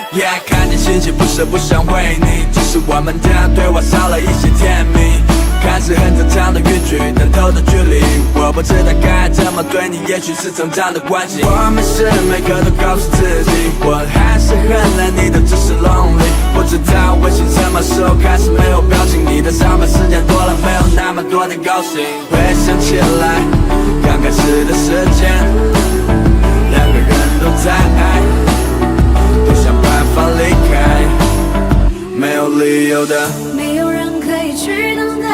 Yeah， 看见信息不是不想回你，只是我们的对话少了一些甜蜜。看似很正常的语句，但透的距离，我不知道该怎么对你，也许是成长的关系。我们是每个都告诉自己，我还是很爱你的，只是 lonely。不知道微信什么时候开始没有表情，你的上班时间多了，没有那么多的高兴。回想起来，刚开始的时间，两个人都在爱，都想办法离开，没有理由的，没有人可以去等待，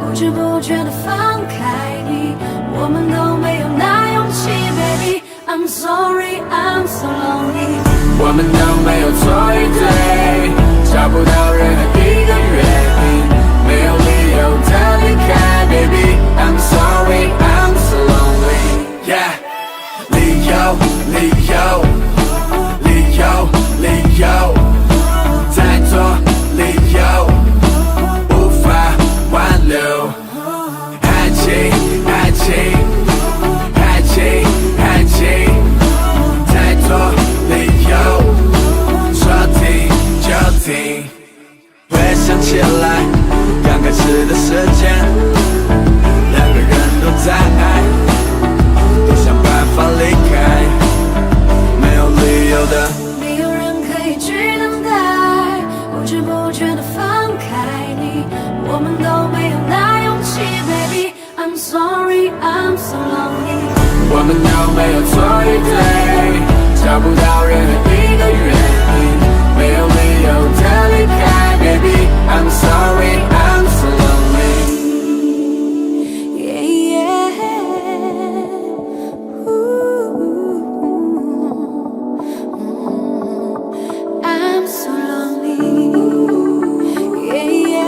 不知不觉的放开你，我们都没有那勇气 Baby I'm sorry I'm so lonely。 我们都没有错与对，找不到任何一个原因，没有理由的离开 Baby I'm sorry I'm so lonely。 Yeah， 理由理由理由理由，太多理由无法挽留。爱情爱情爱情爱情，太多理由说停就停。回想起来，刚开始的时间，两个人都在爱，都想办法离开，没有理由的，没有人可以去等待，不知不觉的放开你，我们都没有那勇气 Baby I'm sorry I'm so lonely。 我们都没有错与对，找不到任何一个原因，没有理由的离开 Baby I'm sorry I'm so lonely。 Yeah, yeah. I'm so lonely. Yeah, yeah.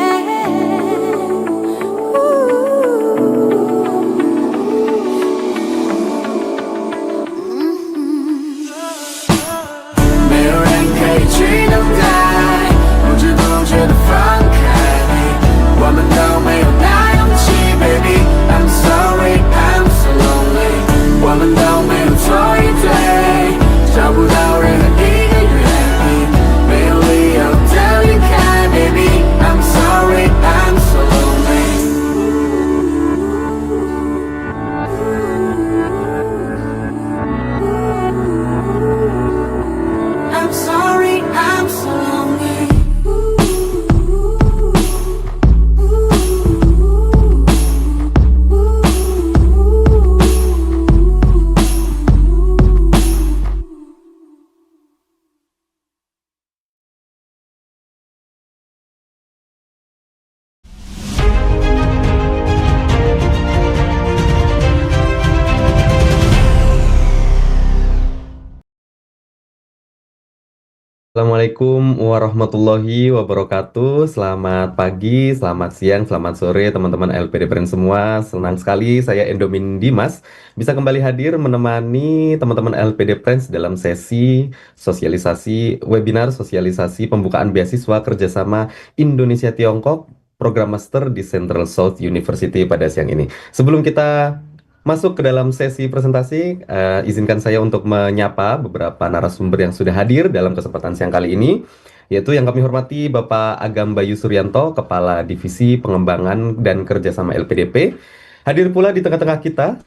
Assalamualaikum warahmatullahi wabarakatuh. Selamat pagi, selamat siang, selamat sore teman-teman LPDP semua. Senang sekali saya Endomin Dimas bisa kembali hadir menemani teman-teman LPD Friends dalam sesi sosialisasi webinar sosialisasi pembukaan beasiswa kerjasama Indonesia Tiongkok program master di Central South University pada siang ini. Sebelum kita masuk ke dalam sesi presentasi, izinkan saya untuk menyapa beberapa narasumber yang sudah hadir dalam kesempatan siang kali ini, yaitu yang kami hormati Bapak Agam Bayu Suryanto, Kepala Divisi Pengembangan dan Kerjasama LPDP. Hadir pula di tengah-tengah kita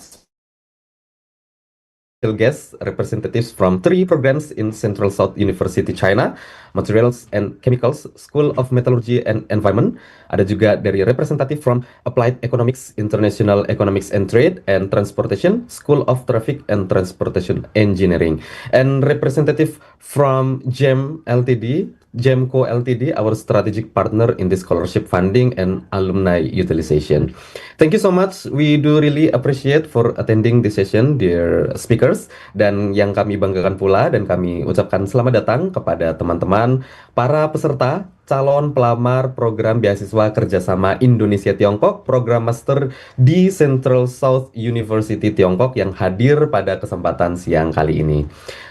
guests representatives from 3 programs in Central South University China, Materials and Chemicals, School of Metallurgy and Environment. Ada juga dari representative from Applied Economics, International Economics and Trade and Transportation, School of Traffic and Transportation Engineering, and representative from GEM Ltd, GEMCO Ltd, our strategic partner in the scholarship funding and alumni utilization. Thank you so much. We do really appreciate for attending this session, dear speakers. Dan yang kami banggakan pula dan kami ucapkan selamat datang kepada teman-teman para peserta calon pelamar program beasiswa kerjasama Indonesia Tiongkok program master di Central South University Tiongkok yang hadir pada kesempatan siang kali ini.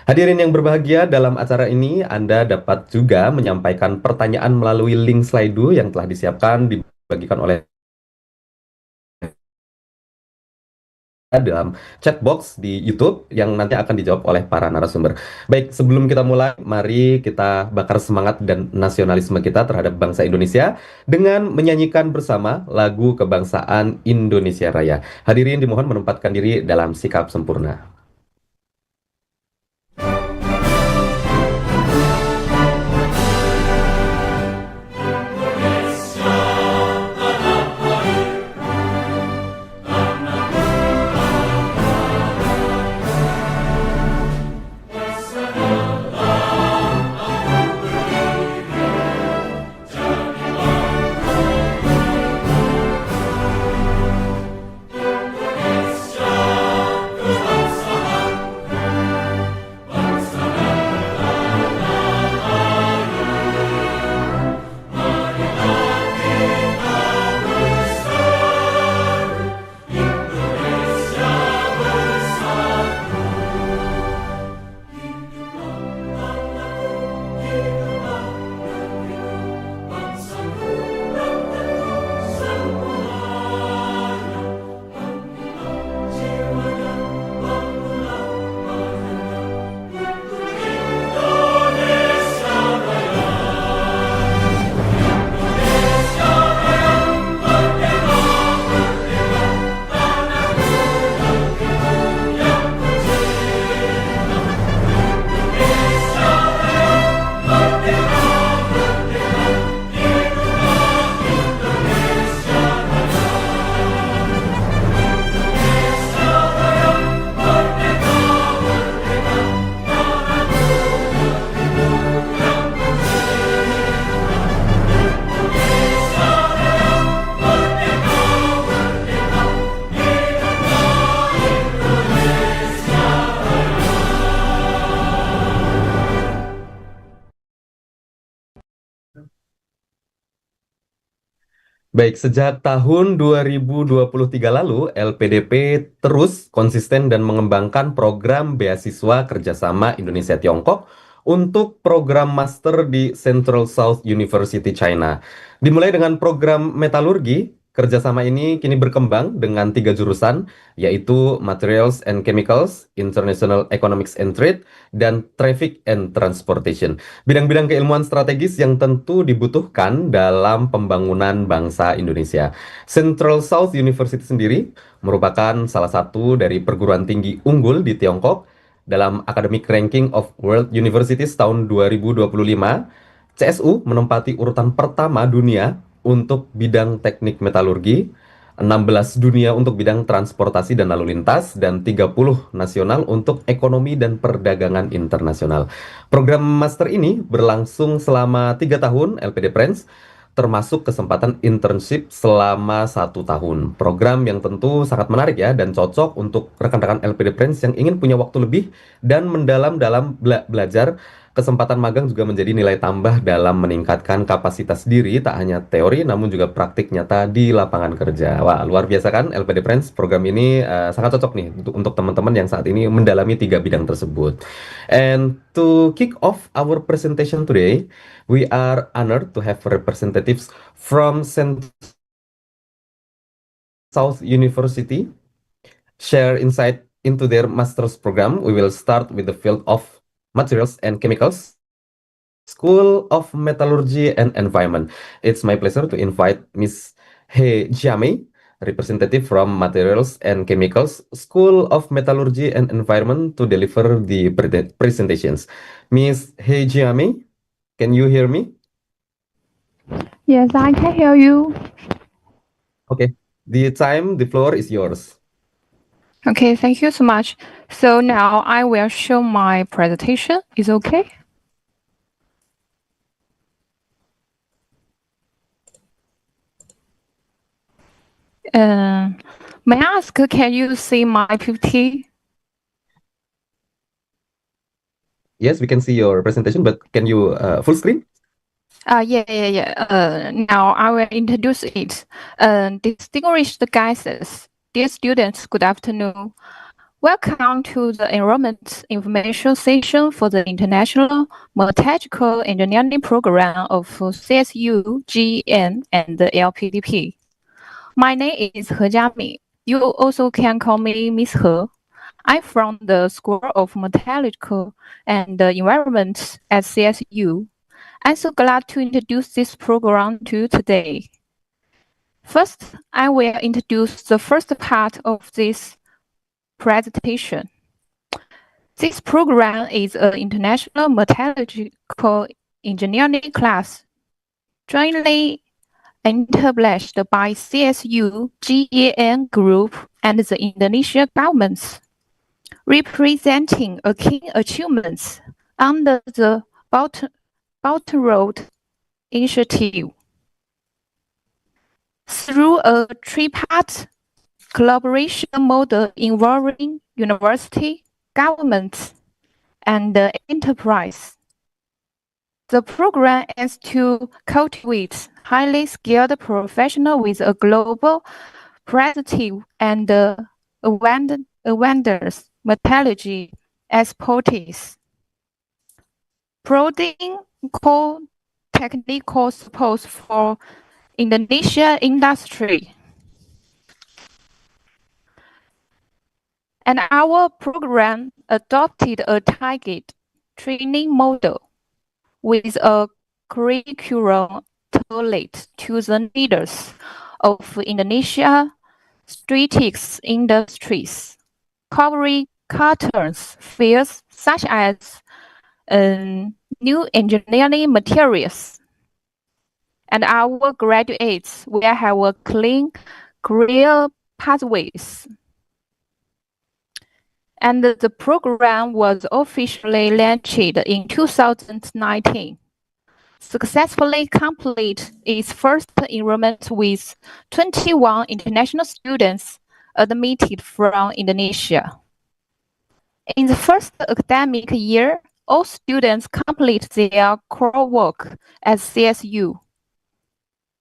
Hadirin yang berbahagia, dalam acara ini Anda dapat juga menyampaikan pertanyaan melalui link Slido yang telah disiapkan dibagikan oleh dalam chat box di YouTube yang nanti akan dijawab oleh para narasumber. Baik, sebelum kita mulai, mari kita bakar semangat dan nasionalisme kita terhadap bangsa Indonesia dengan menyanyikan bersama lagu kebangsaan Indonesia Raya. Hadirin dimohon menempatkan diri dalam sikap sempurna. Baik, sejak tahun 2023 lalu, LPDP terus konsisten dan mengembangkan program beasiswa kerjasama Indonesia-Tiongkok untuk program master di Central South University China. Dimulai dengan program metalurgi, kerjasama ini kini berkembang dengan 3 jurusan, yaitu Materials and Chemicals, International Economics and Trade, dan Traffic and Transportation. Bidang-bidang keilmuan strategis yang tentu dibutuhkan dalam pembangunan bangsa Indonesia. Central South University sendiri merupakan salah satu dari perguruan tinggi unggul di Tiongkok. Dalam Academic Ranking of World Universities tahun 2025, CSU menempati urutan pertama dunia untuk bidang teknik metalurgi, 16 dunia untuk bidang transportasi dan lalu lintas, dan 30 nasional untuk ekonomi dan perdagangan internasional. Program master ini berlangsung selama 3 tahun LPD Friends, termasuk kesempatan internship selama 1 tahun. Program yang tentu sangat menarik ya, dan cocok untuk rekan-rekan LPD Friends yang ingin punya waktu lebih dan mendalam dalam belajar. Kesempatan magang juga menjadi nilai tambah dalam meningkatkan kapasitas diri, tak hanya teori namun juga praktik nyata di lapangan kerja. Wah, luar biasa kan LPD Friends, program ini sangat cocok nih untuk teman-teman yang saat ini mendalami 3 bidang tersebut. And to kick off our presentation today, we are honored to have representatives from South University share insight into their master's program. We will start with the field of Materials and Chemicals, School of Metallurgy and Environment. It's my pleasure to invite Miss He Jiamei, representative from Materials and Chemicals, School of Metallurgy and Environment, to deliver the presentations. Miss He Jiamei, can you hear me? Yes, I can hear you. Okay, the floor is yours. Okay, thank you so much. So now I will show my presentation. Is okay? May I ask, can you see my PPT? Yes, we can see your presentation, but can you full screen? Yeah. Now I will introduce it. Distinguished guests, dear students, good afternoon. Welcome to the Enrollment Information Session for the International Metallurgical Engineering Program of CSU, GEN, and the LPDP. My name is He Jiamei. You also can call me Miss He. I'm from the School of Metallurgical and Environment at CSU. I'm so glad to introduce this program to you today. First, I will introduce the first part of this presentation. This program is an international metallurgical engineering class jointly established by CSU, GEN Group, and the Indonesian governments, representing a key achievements under the Belt and Road Initiative. Through a three-part collaboration model involving university, government, and the enterprise, the program aims to cultivate highly skilled professionals with a global perspective and awareness metallurgy expertise, providing core technical support for Indonesia industry. And our program adopted a target training model with a curriculum tailored to the needs of Indonesia strategic industries, covering current fields such as new engineering materials. And our graduates will have a clean career pathways. And the program was officially launched in 2019, successfully complete its first enrollment with 21 international students admitted from Indonesia. In the first academic year, all students complete their core work at CSU.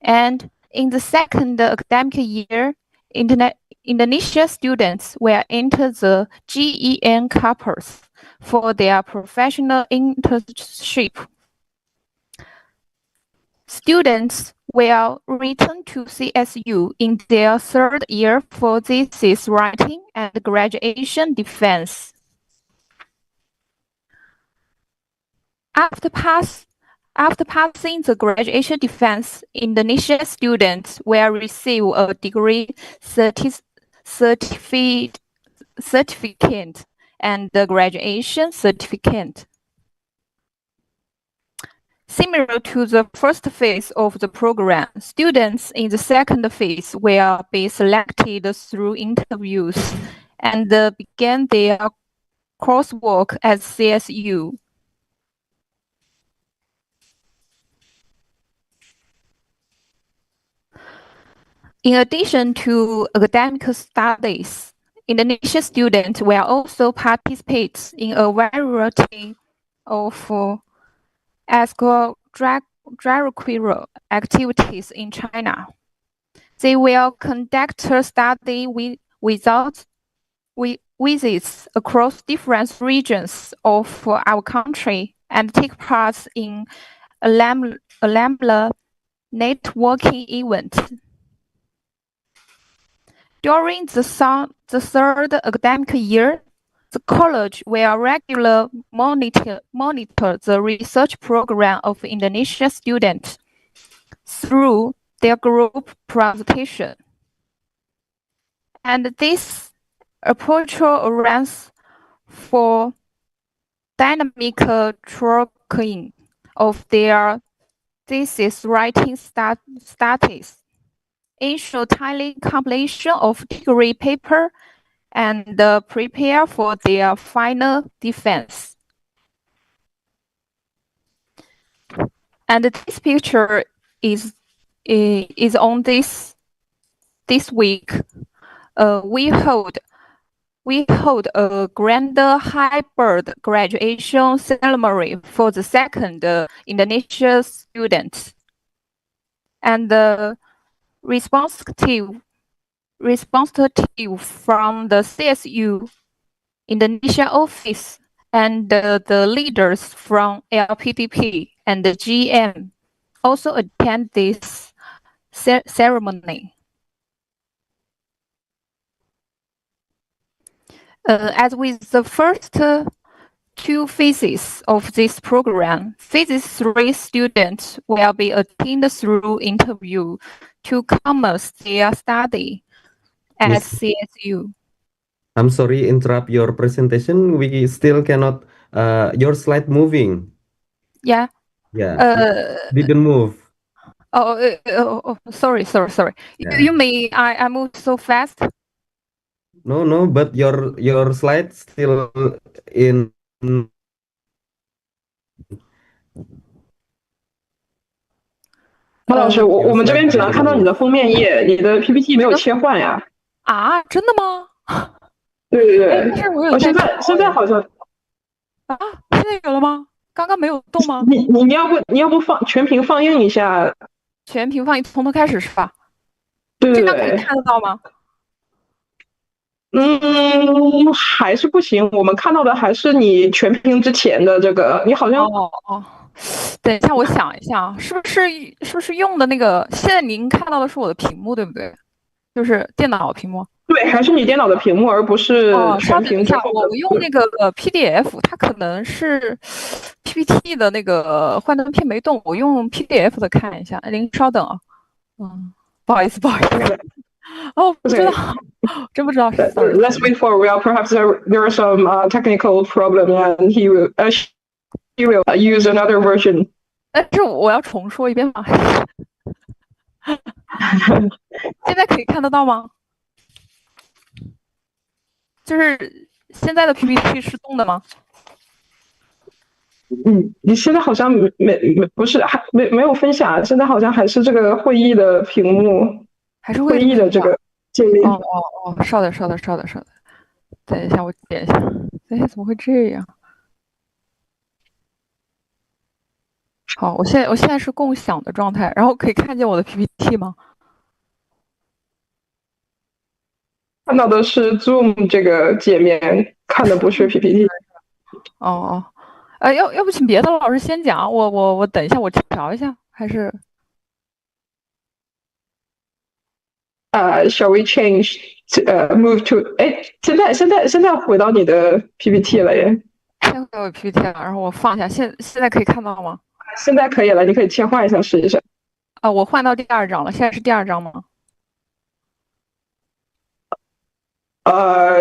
And in the second academic year, Indonesia students will enter the GEN campus for their professional internship. Students will return to CSU in their third year for thesis writing and graduation defense. After passing the graduation defense, Indonesian students will receive a degree certificate and the graduation certificate. Similar to the first phase of the program, students in the second phase will be selected through interviews and begin their coursework at CSU. In addition to academic studies, Indonesian students will also participate in a variety of extracurricular activities in China. They will conduct a study visits across different regions of our country and take part in alumni networking events. During the third academic year, the college will regularly monitor the research program of Indonesian students through their group presentation. And this approach arranges for dynamic tracking of their thesis writing status, ensure timely completion of degree paper, and prepare for their final defense. And this picture is on this week. We hold a grand hybrid graduation ceremony for the second Indonesian students, and the representative from the CSU Indonesia office and the leaders from lpdp and the GM also attend this ceremony. As with the first two phases of this program, phases 3 students will be attained through interview to commence their study at Miss, CSU. I'm sorry interrupt your presentation. We still cannot your slide moving. Yeah. Yeah, didn't move. Sorry. Yeah. You mean I moved so fast? No, but your slide still in. 马老师，我 Your 们这 slide 边只能 didn't 看到你 move. 的封面页，你的 PPT 没有切换呀？啊，真的吗？对对对，但是我有在现在好像啊，现在有了吗？刚刚没有动吗？你要不全屏放映一下？全屏放映，从头开始是吧？对对这样可以对，看得到吗？还是不行，我们看到的还是你全屏之前的这个，你好像等一下，我想一下啊，是不是用的那个？现在您看到的是我的屏幕，对不对？就是电脑屏幕。对，还是你电脑的屏幕，而不是全屏之后的。我用那个PDF，它可能是 PPT 的那个幻灯片没动，我用 PDF 的看一下。您稍等啊，不好意思。哦，不知道，真不知道。Let's wait for a while. Perhaps there are some technical problem, and he will use another version. 但是我要重说一遍吗？现在可以看得到吗？就是现在的 PPT 是动的吗？你现在好像不是还没有分享，现在好像还是这个会议的屏幕，还是会议的这个界面。稍等，等一下，我点一下。哎，怎么会这样？好，我现在是共享的状态，然后可以看见我的 PPT 吗？看到的是 Zoom 这个界面，看的不是 PPT。要不请别的老师先讲，我等一下，我调一下，还是？Shall we change to move to？ 哎，现在回到你的 PPT 了耶。现在回到我 PPT 了，然后我放下，现在可以看到吗？现在可以了，你可以切换一下试一下。我换到第2章了，现在是第2章吗？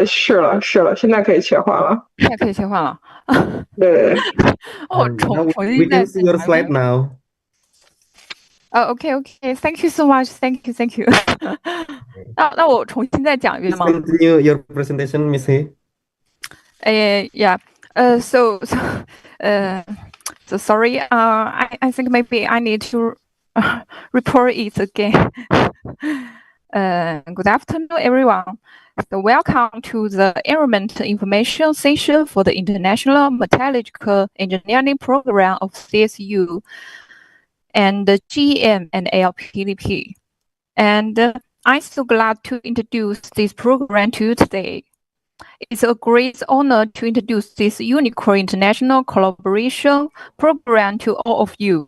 是了，现在可以切换了。现在可以切换了。对。重新 We can see your slide now. OK. Thank you so much. Thank you. 那我重新再讲一遍吗 Continue your presentation, Miss He. Yeah. So sorry. I think maybe I need to report it again. Good afternoon, everyone. So welcome to the Enrollment Information Session for the International Metallurgical Engineering Program of CSU and the GM and LPDP. And I'm so glad to introduce this program to you today. It's a great honor to introduce this unique international collaboration program to all of you.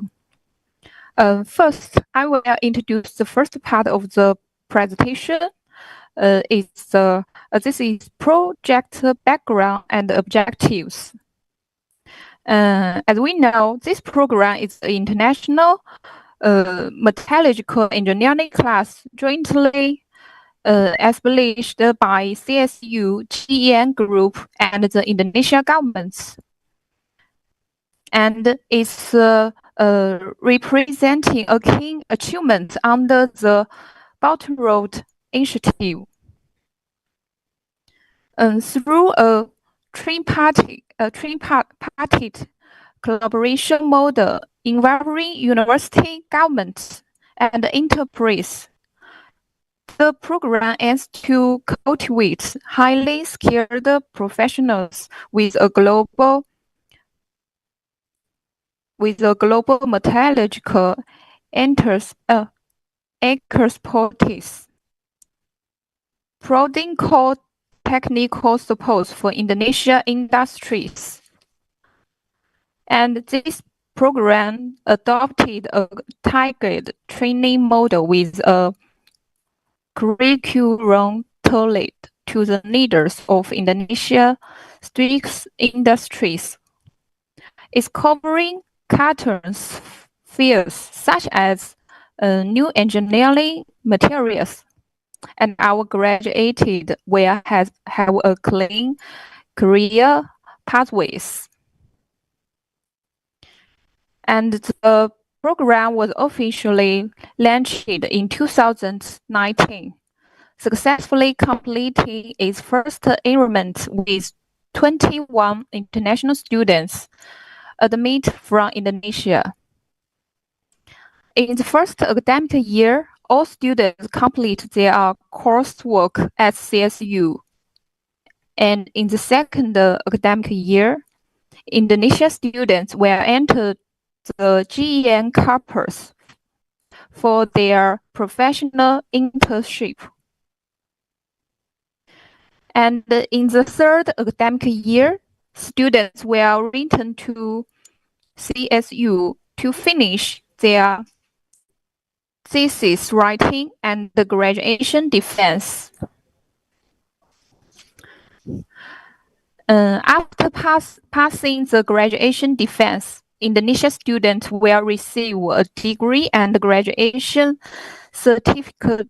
First, I will introduce the first part of the presentation. This is project background and objectives. As we know, this program is an international metallurgical engineering class jointly established by CSU, GEN Group, and the Indonesia governments. And it's representing a key achievement under the Belt and Road Initiative. Through a tripartite collaboration model involving university, governments, and enterprise, the program aims to cultivate highly skilled professionals with a global metallurgical expertise, providing core technical support for Indonesia industries. And this program adopted a targeted training model with a curriculum tailored to the leaders of Indonesia strict industries. It's covering cartons fields such as new engineering materials, and our graduated will have a clean career pathways. And the program was officially launched in 2019, successfully completing its first enrollment with 21 international students admitted from Indonesia. In the first academic year, all students complete their coursework at CSU. And in the second academic year, Indonesia students will enter the GEN campus for their professional internship. And in the third academic year, students will return to CSU to finish their thesis writing and the graduation defense. After passing the graduation defense, Indonesia students will receive a degree and graduation certificate.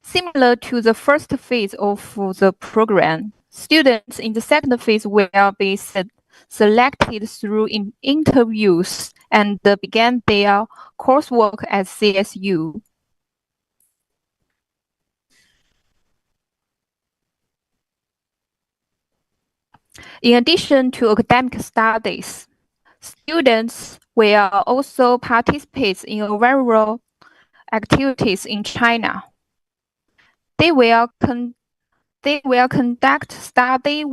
Similar to the first phase of the program, students in the second phase will be selected through interviews and began their coursework at CSU. In addition to academic studies, students will also participate in several activities in China. They will conduct study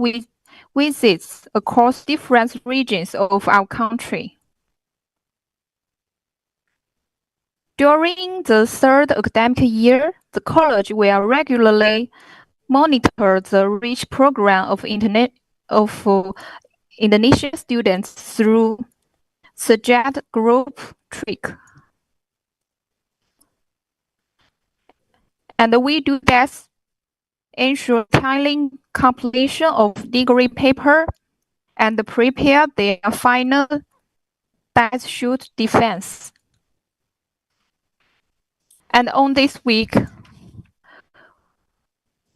visits across different regions of our country. During the third academic year, the college will regularly monitor the rich program of Indonesian students through subject group trick. And we do that ensure timely completion of degree paper and prepare their final shoot defense. And on this week,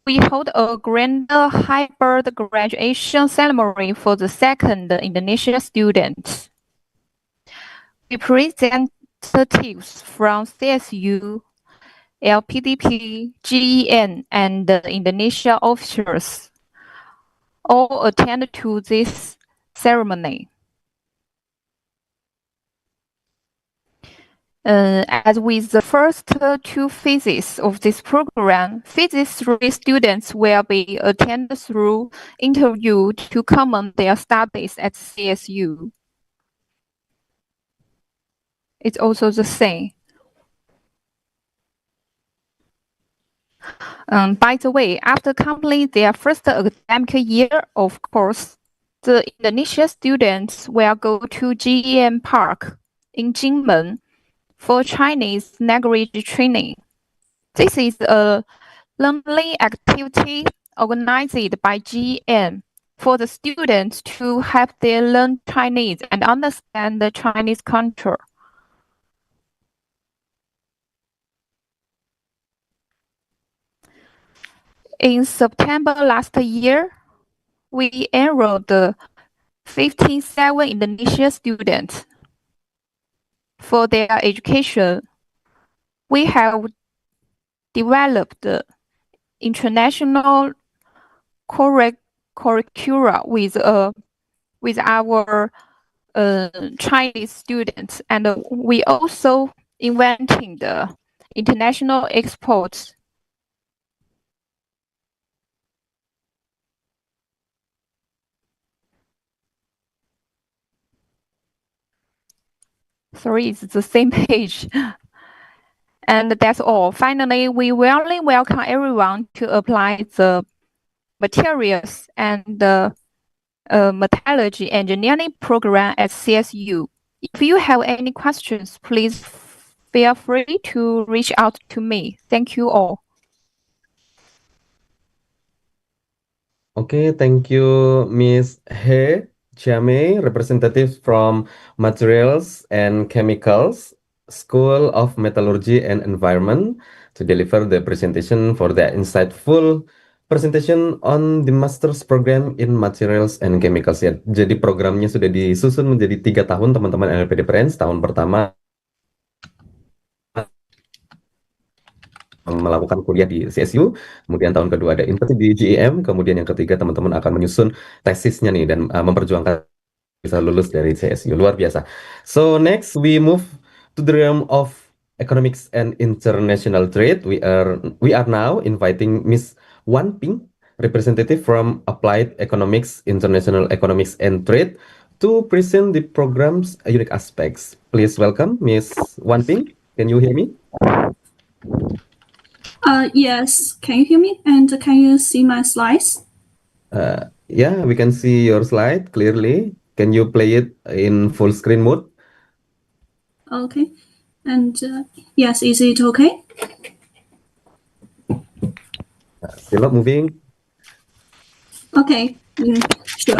we hold a grand hybrid graduation ceremony for the second Indonesian students. Representatives from CSU, lpdp, GEN, and Indonesia officers all attend to this ceremony. As with the first two phases of this program, phase 3 students will be attended through interview to comment their studies at CSU. It's also the same. By the way, after completing their first academic year, of course, the Indonesian students will go to GEM Park in Jinmen for Chinese language training. This is a learning activity organized by GEM for the students to help them learn Chinese and understand the Chinese culture. In September last year, we enrolled 57 Indonesian students. For their education, we have developed international curricula with our Chinese students, and we also invented the international exports. Sorry, it's the same page. And that's all. Finally, we warmly welcome everyone to apply the materials and the metallurgy engineering program at CSU. If you have any questions, please feel free to reach out to me. Thank you all. Okay, thank you, Miss He Chiame, representative from Materials and Chemicals, School of Metallurgy and Environment, to deliver the presentation for the insightful presentation on the master's program in Materials and Chemicals. Ya, jadi programnya sudah disusun menjadi 3 tahun, teman-teman LPD Friends. Tahun pertama melakukan kuliah di CSU, kemudian tahun kedua ada internship di GEM, kemudian yang ketiga teman-teman akan menyusun tesisnya nih dan memperjuangkan bisa lulus dari CSU. Luar biasa. So next we move to the realm of economics and international trade. We are now inviting Miss Wan Ping, representative from Applied Economics, International Economics and Trade, to present the program's unique aspects. Please welcome Miss Wan Ping. Can you hear me? Yes, can you hear me? And can you see my slides? Yeah, we can see your slide clearly. Can you play it in full screen mode? Okay. And yes, is it okay? Still not moving? Okay, sure.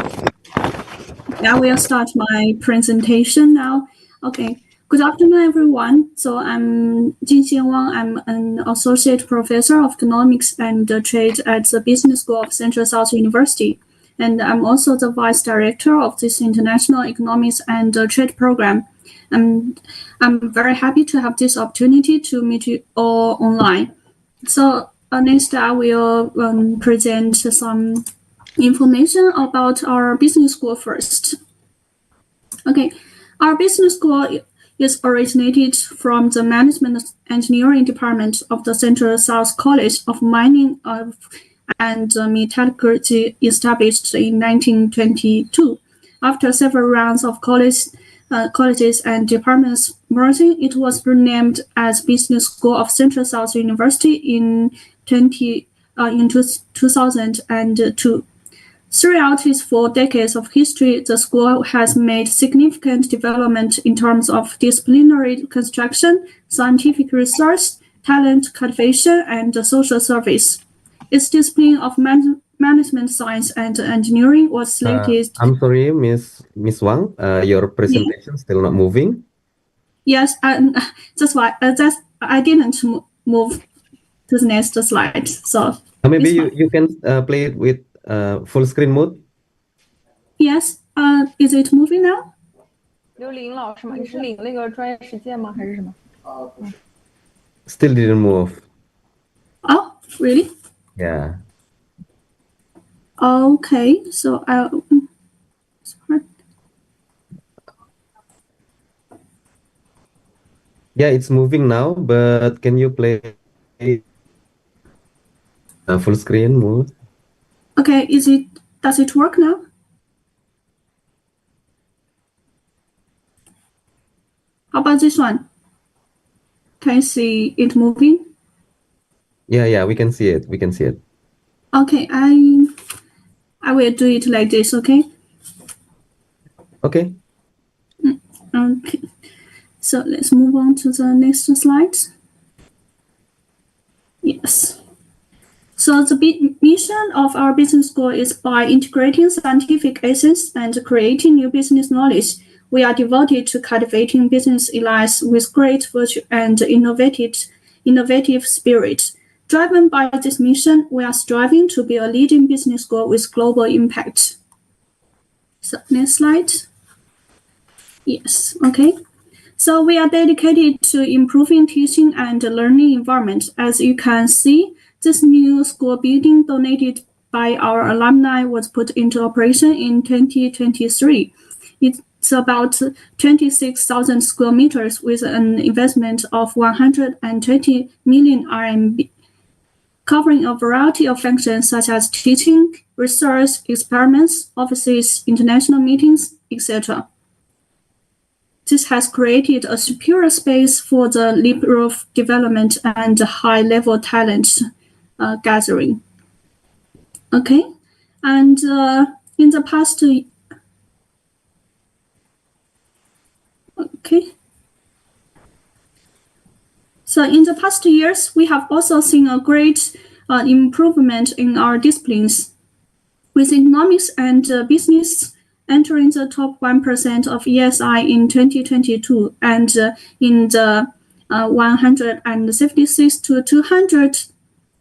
I will start my presentation now. Okay. Good afternoon, everyone. So I'm Jinxian Wang. I'm an associate professor of economics and trade at the Business School of Central South University. And I'm also the vice director of this international economics and trade program. And I'm very happy to have this opportunity to meet you all online. So next I will present some information about our business school first. Okay, our business school is originated from the Management Engineering Department of the Central South College of Mining and Metallurgy, established in 1922. After several rounds of colleges and departments merging, it was renamed as Business School of Central South University in 2002. Throughout its 4 decades of history, the school has made significant development in terms of disciplinary construction, scientific research, talent cultivation, and social service. Its discipline of management science and engineering was slated. I'm sorry, Miss Wang, your presentation still not moving. Yes, that's why I didn't move to the next slide. So Maybe you can play it with full screen mode. Yes, is it moving now? 刘琳老师吗？你是领那个专业实践吗？还是什么？ Still didn't move. Oh, really? Yeah. Okay, so Yeah, it's moving now, but can you play full screen mode? Okay, does it work now? How about this one? Can you see it moving? Yeah, we can see it. We can see it. Okay, I will do it like this, okay? Okay. Okay. So let's move on to the next slide. Yes. So the mission of our business school is by integrating scientific essence and creating new business knowledge. We are devoted to cultivating business elites with great virtue and innovative spirit. Driven by this mission, we are striving to be a leading business school with global impact. So next slide. Yes, okay. So we are dedicated to improving teaching and learning environment. As you can see, this new school building donated by our alumni was put into operation in 2023. It's about 26,000 square meters with an investment of 120 million RMB, covering a variety of functions such as teaching, research, experiments, offices, international meetings, etc. This has created a superior space for the liberal development and high-level talent gathering. Okay, and in the past, So in the past years, we have also seen a great improvement in our disciplines. with economics and business entering the top 1% of ESI in 2022 and in the 176 to 200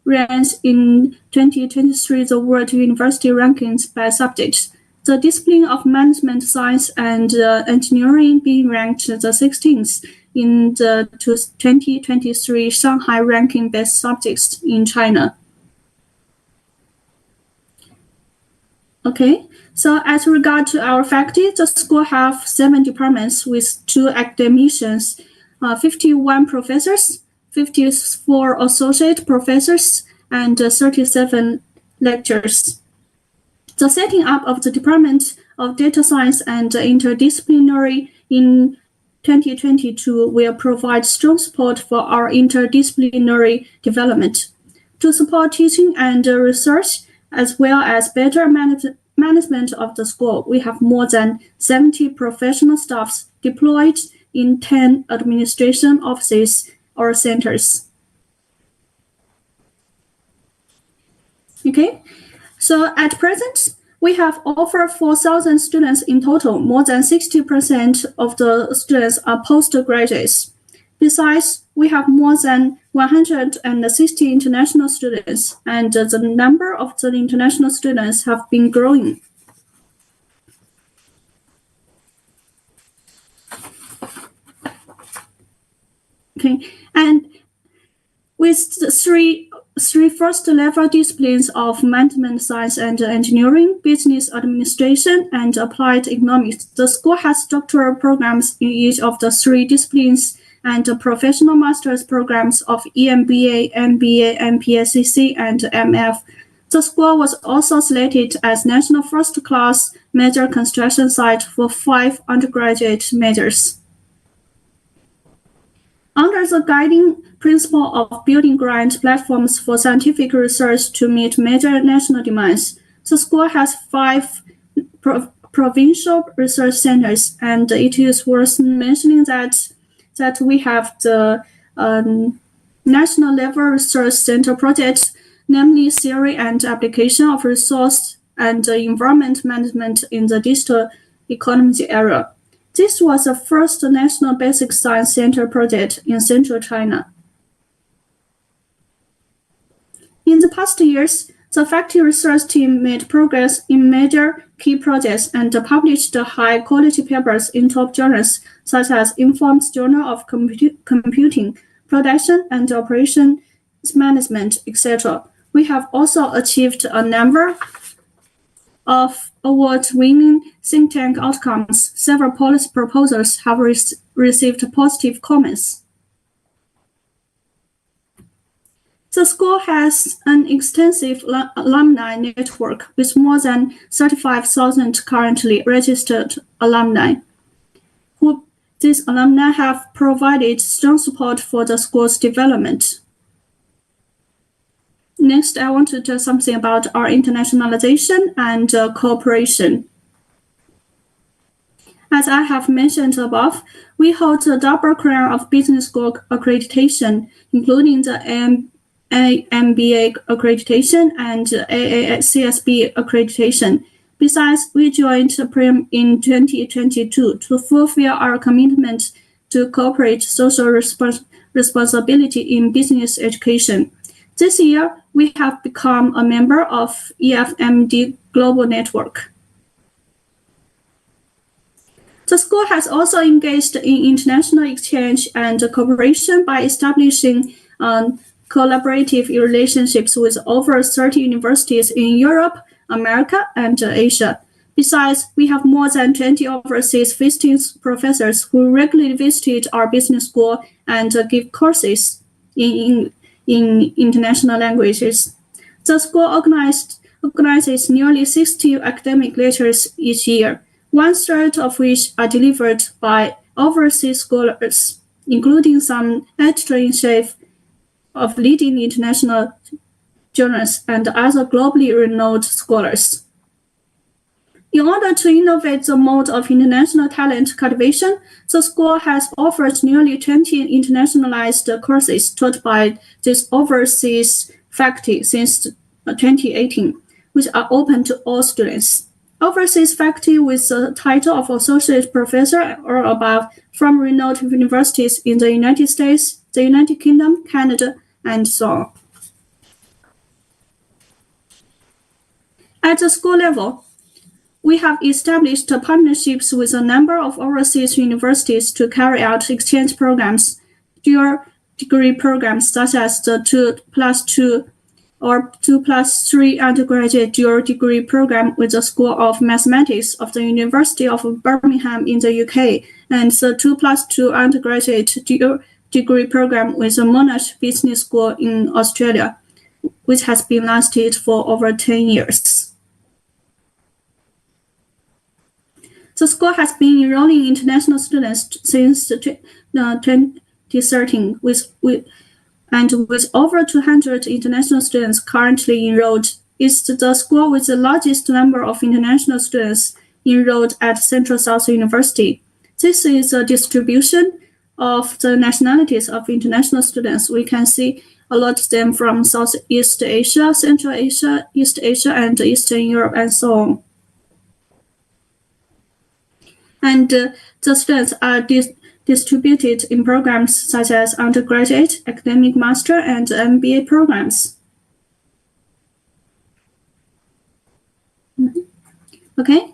ranks in 2023 the World University Rankings by subject. The discipline of management science and engineering being ranked the 16th in the 2023 Shanghai ranking best subjects in China. Okay, so as regard to our faculty, the school have 7 departments with 2 academicians, 51 professors, 54 associate professors, and 37 lecturers. The setting up of the Department of Data Science and Interdisciplinary in 2022 will provide strong support for our interdisciplinary development. To support teaching and research, as well as better management of the school, we have more than 70 professional staffs deployed in 10 administration offices or centers. Okay, so at present, we have over 4,000 students in total. More than 60% of the students are postgraduates. Besides, we have more than 160 international students, and the number of the international students have been growing. Okay, and with the three first-level disciplines of management science and engineering, business administration, and applied economics, the school has doctoral programs in each of the 3 disciplines and professional master's programs of EMBA, MBA, MPSCC, and MF. The school was also selected as national first-class major construction site for 5 undergraduate majors. Under the guiding principle of building grant platforms for scientific research to meet major national demands, the school has 5 provincial research centers, and it is worth mentioning that we have the national level research center projects, namely theory and application of resource and environment management in the digital economy era. This was the first national basic science center project in central China. In the past years, the faculty research team made progress in major key projects and published high-quality papers in top journals such as Informed Journal of Computing, Production and Operations Management, etc. We have also achieved a number of award-winning think tank outcomes. Several policy proposals have received positive comments. The school has an extensive alumni network with more than 35,000 currently registered alumni. These alumni have provided strong support for the school's development. Next, I want to tell something about our internationalization and cooperation. As I have mentioned above, we hold the double crown of business school accreditation, including the MBA accreditation and AACSB accreditation. Besides, we joined PRIM in 2022 to fulfill our commitment to corporate social responsibility in business education. This year, we have become a member of EFMD Global Network. The school has also engaged in international exchange and cooperation by establishing collaborative relationships with over 30 universities in Europe, America, and Asia. Besides, we have more than 20 overseas visiting professors who regularly visited our business school and give courses in international languages. The school organizes nearly 60 academic lectures each year, 1/3 of which are delivered by overseas scholars, including some editor-in-chief of leading international journals and other globally renowned scholars. In order to innovate the mode of international talent cultivation, the school has offered nearly 20 internationalized courses taught by this overseas faculty since 2018. which are open to all students. Overseas faculty with the title of associate professor or above from renowned universities in the United States, the United Kingdom, Canada, and so on. At the school level, we have established partnerships with a number of overseas universities to carry out exchange programs, dual degree programs such as the 2+2 or 2+3 undergraduate dual degree program with the School of Mathematics of the University of Birmingham in the UK, and the 2+2 undergraduate dual degree program with the Monash Business School in Australia, which has been lasted for over 10 years. The school has been enrolling international students since 2013, with over 200 international students currently enrolled. It's the school with the largest number of international students enrolled at Central South University. This is a distribution of the nationalities of international students. We can see a lot of them from Southeast Asia, Central Asia, East Asia, and Eastern Europe, and so on. And the students are distributed in programs such as undergraduate, academic master, and MBA programs. Okay.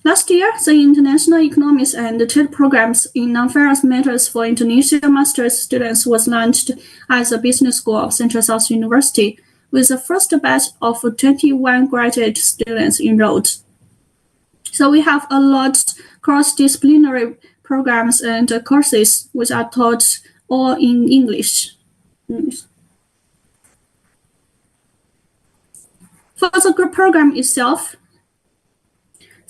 Last year, the International Economics and Trade Programs in Non-Ferrous Matters for Indonesia Master's students was launched at the Business School of Central South University, with the first batch of 21 graduate students enrolled. So we have a lot cross-disciplinary programs and courses which are taught all in English. For the group program itself,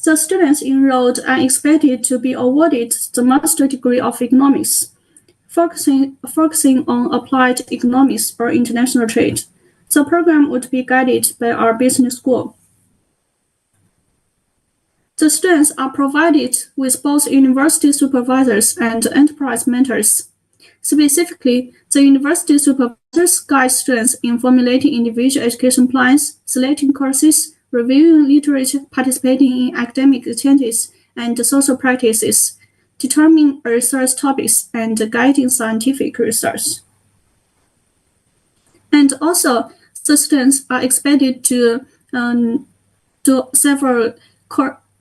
the students enrolled are expected to be awarded the master degree of economics, focusing on applied economics or international trade. The program would be guided by our business school. The students are provided with both university supervisors and enterprise mentors. Specifically, the university supervisors guide students in formulating individual education plans, selecting courses, reviewing literature, participating in academic exchanges and social practices, determining research topics, and guiding scientific research. And also, the students are expected to do several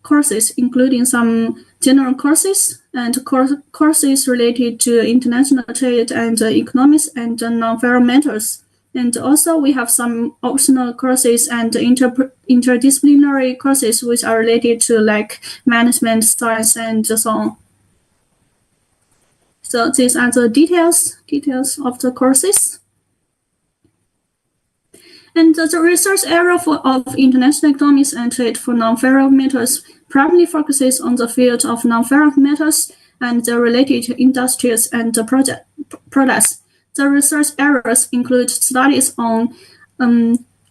courses, including some general courses and courses related to international trade and economics and non-ferrous matters. And also we have some optional courses and interdisciplinary courses which are related to like management, science, and so on. So these are the details of the courses. And the research area of international economics and trade for non-ferrous matters primarily focuses on the field of non-ferrous matters and the related industries and products. The research areas include studies on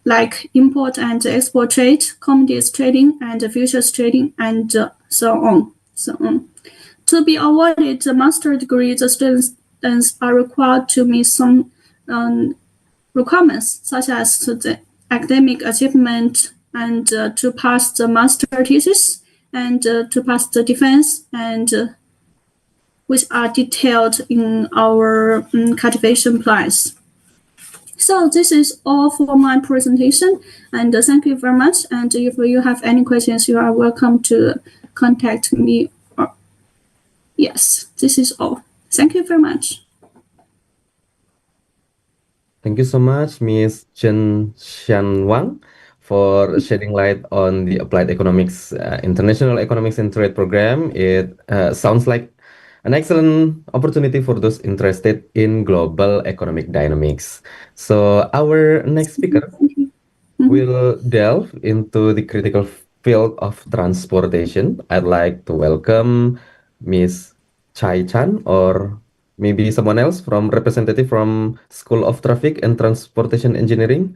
like import and export trade, commodities trading, and futures trading, and so on. To be awarded the master degree, the students are required to meet some requirements such as the academic achievement and to pass the master thesis and to pass the defense, and which are detailed in our cultivation plans. So this is all for my presentation, and thank you very much. And if you have any questions, you are welcome to contact me. Yes, this is all. Thank you very much. Thank you so much, Ms. Chen Xian Wang, for shedding light on the Applied Economics International Economics and Trade Program. It sounds like an excellent opportunity for those interested in global economic dynamics. So our next speaker will delve into the critical field of transportation. I'd like to welcome Ms. Chai Chan, or maybe someone else from representative from School of Traffic and Transportation Engineering.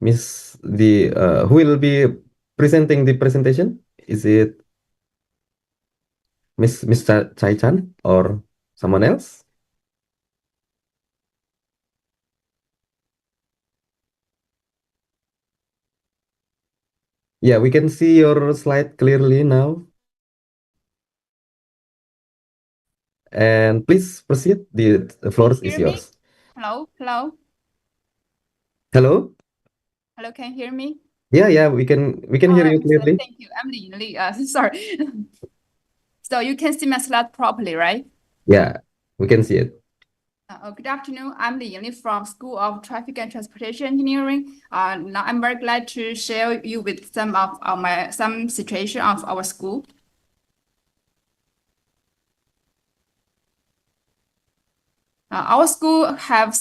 Who will be presenting the presentation? Is it Miss Chai Chan or someone else? Yeah, we can see your slide clearly now. And please proceed. The floor is Hear me? yours. Hello, hello, Hello? hello. Can you hear me? Yeah, we can hear you clearly. Thank you. I'm Li. Sorry. So you can see my slide properly, right? Yeah, we can see it. Good afternoon. I'm Li from School of Traffic and Transportation Engineering. Now I'm very glad to share you with some of some situation of our school. Our school have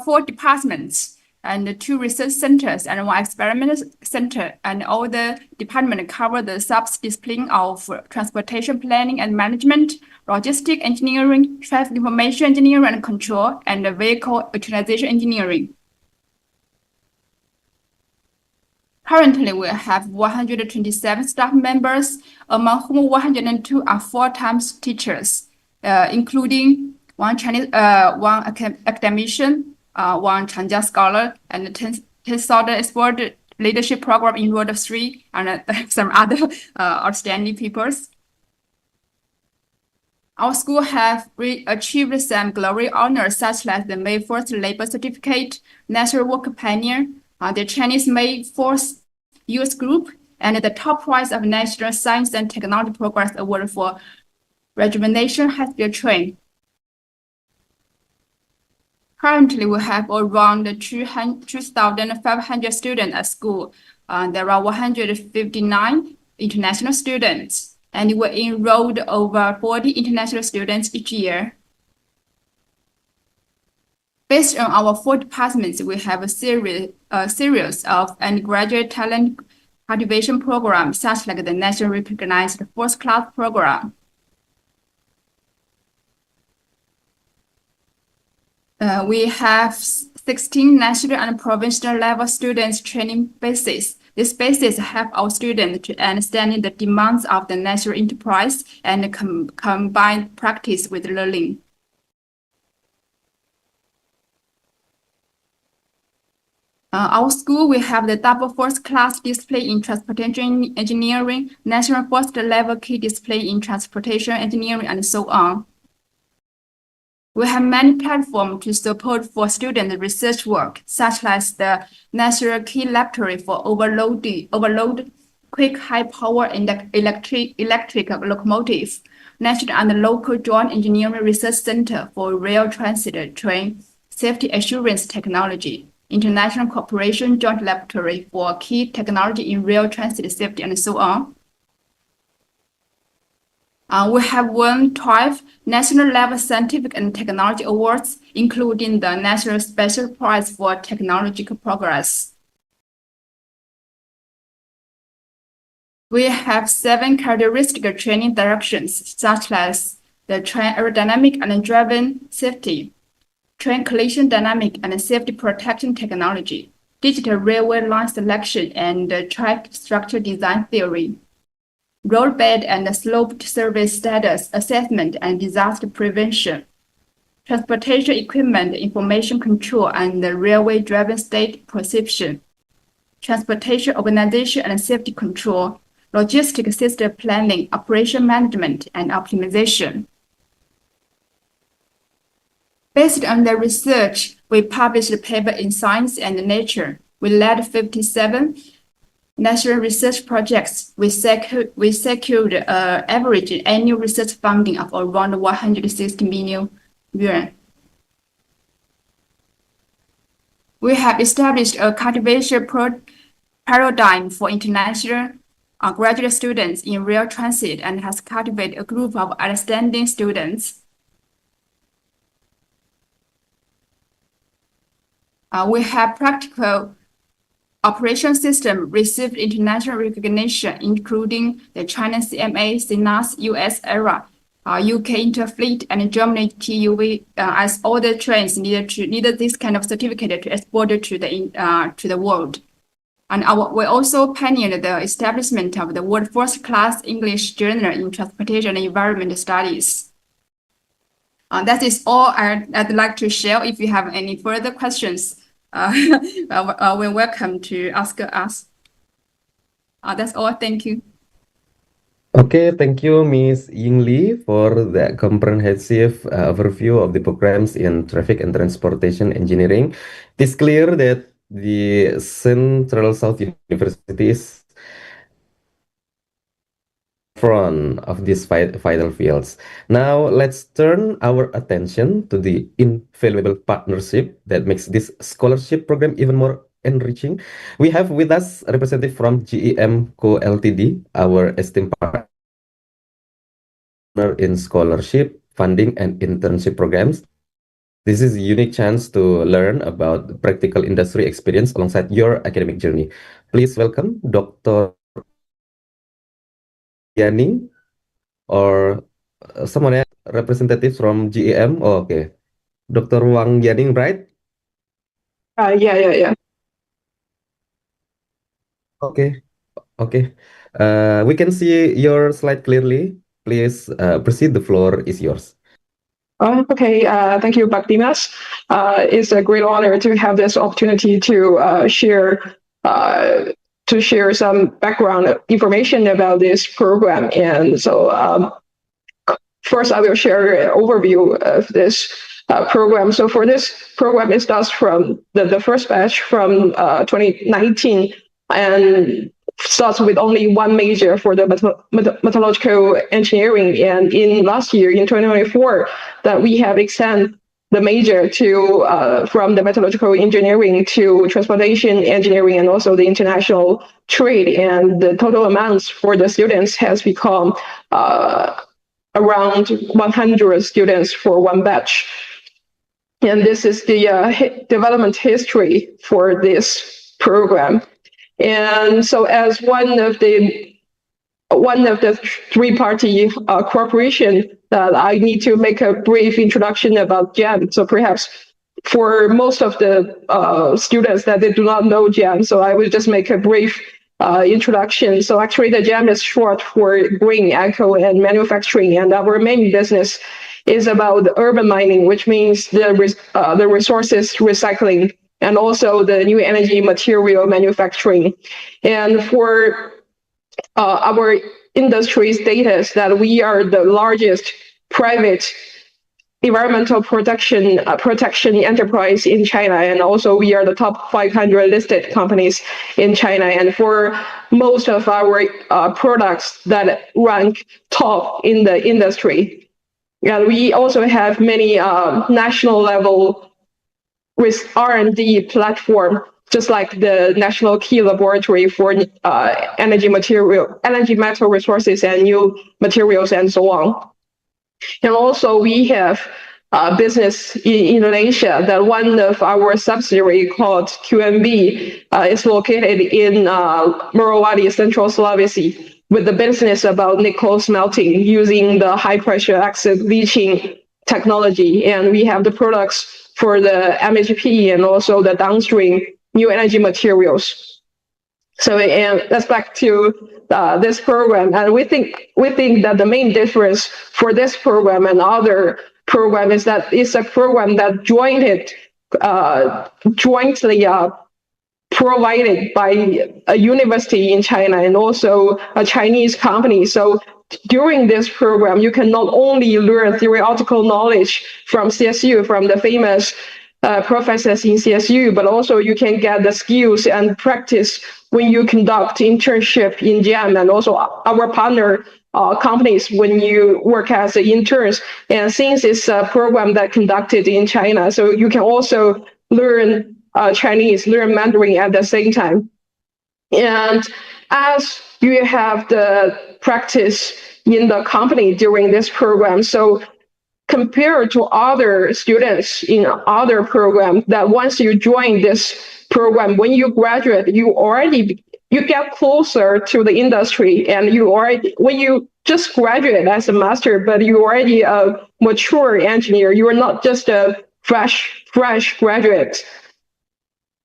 four departments and 2 research centers and 1 experiment center, and all the departments cover the sub-discipline of transportation planning and management, logistic engineering, traffic information engineering and control, and vehicle utilization engineering. Currently, we have 127 staff members, among whom 102 are full-time teachers, including 1 Chinese, 1 academician, 1 Changjia scholar, and 10 Southern Export Leadership Program enrolled 3, and some other outstanding peoples. Our school have achieved some glory honors such as the May 1st Labor Certificate, National Work Pioneer, the Chinese May 4th Youth Group, and the top prize of National Science and Technology Progress Award for Rejuvenation High-Speed Train. Currently, we have around 2,500 students at school. There are 159 international students, and we enrolled over 40 international students each year. Based on our 4 departments, we have a series of undergraduate talent cultivation programs, such like the nationally recognized first-class program. We have 16 national and provincial level students training bases. These bases help our students to understand the demands of the national enterprise and combine practice with learning. Our school will have the double first-class display in transportation engineering, national first-level key display in transportation engineering, and so on. We have many platforms to support for student research work, such as the National Key Laboratory for overload quick high-power electric locomotive, National and Local Joint Engineering Research Center for Rail Transit Train Safety Assurance Technology, International Cooperation Joint Laboratory for Key Technology in Rail Transit Safety, and so on. We have won 12 national level scientific and technology awards, including the National Special Prize for Technological Progress. We have 7 characteristic training directions, such as the train aerodynamic and driving safety, train collision dynamic and safety protection technology, digital railway line selection and track structure design theory, roadbed and slope service status assessment and disaster prevention, transportation equipment information control and railway driving state perception, transportation organization and safety control, logistic system planning, operation management, and optimization. Based on the research, we published a paper in Science and Nature. We led 57 national research projects. We secured average annual research funding of around 160 million yuan. We have established a cultivation paradigm for international graduate students in rail transit and has cultivated a group of outstanding students. We have practical operation system received international recognition, including the China CMA, CNAS, US ERA, UK Interfleet, and Germany TUV, as all the trains needed this kind of certificate to export to the world. And we also pioneered the establishment of the world first-class English journal in transportation and environment studies. That is all I'd like to share. If you have any further questions, we're welcome to ask us. That's all. Thank you. Okay, thank you, Ms. Ying Li, for the comprehensive overview of the programs in traffic and transportation engineering. It is clear that the Central South University is front of these vital fields. Now, let's turn our attention to the invaluable partnership that makes this scholarship program even more enriching. We have with us a representative from GEM Co Ltd, our esteemed partner in scholarship, funding, and internship programs. This is a unique chance to learn about practical industry experience alongside your academic journey. Please welcome Dr. Yani or someone else, representative from GEM. Oh, okay. Dr. Wang Yaning, right? Yeah. Okay. Okay. We can see your slide clearly. Please proceed. The floor is yours. Okay, thank you, Bakdimas. It's a great honor to have this opportunity to share some background information about this program. And so, first, I will share an overview of this program. So, for this program, it starts from the first batch from 2019 and starts with only one major for the metallurgical engineering. And in last year, in 2024, that we have extended the major to from the metallurgical engineering to transportation engineering and also the international trade. And the total amounts for the students has become around 100 students for one batch. And this is the development history for this program. And so, as one of the three-party corporation, that I need to make a brief introduction about GEM. So perhaps for most of the students that they do not know GEM, so I will just make a brief introduction. So actually, the GEM is short for Green, Eco, and Manufacturing, and our main business is about urban mining, which means the resources recycling, and also the new energy material manufacturing. And for our industry status, that we are the largest private environmental protection enterprise in China, and also we are the top 500 listed companies in China. And for most of our products that rank top in the industry, and we also have many national level with R&D platform, just like the National Key Laboratory for energy metal resources and new materials and so on. And also we have business in Indonesia, that one of our subsidiary called QMB is located in Morowali, Central Sulawesi, with the business about nickel smelting using the high pressure acid leaching technology. And we have the products for the MHP and also the downstream new energy materials. So, and that's back to this program. And we think that the main difference for this program and other program is that it's a program that jointly provided by a university in China and also a Chinese company. So during this program, you can not only learn theoretical knowledge from CSU, from the famous professors in CSU, but also you can get the skills and practice when you conduct internship in GEM and also our partner companies when you work as interns. And since it's a program that conducted in China, so you can also learn Chinese, learn Mandarin at the same time. And as you have the practice in the company during this program, so compared to other students in other programs, that once you join this program, when you graduate, you get closer to the industry, and when you just graduate as a master, but you already a mature engineer, you are not just a fresh graduate.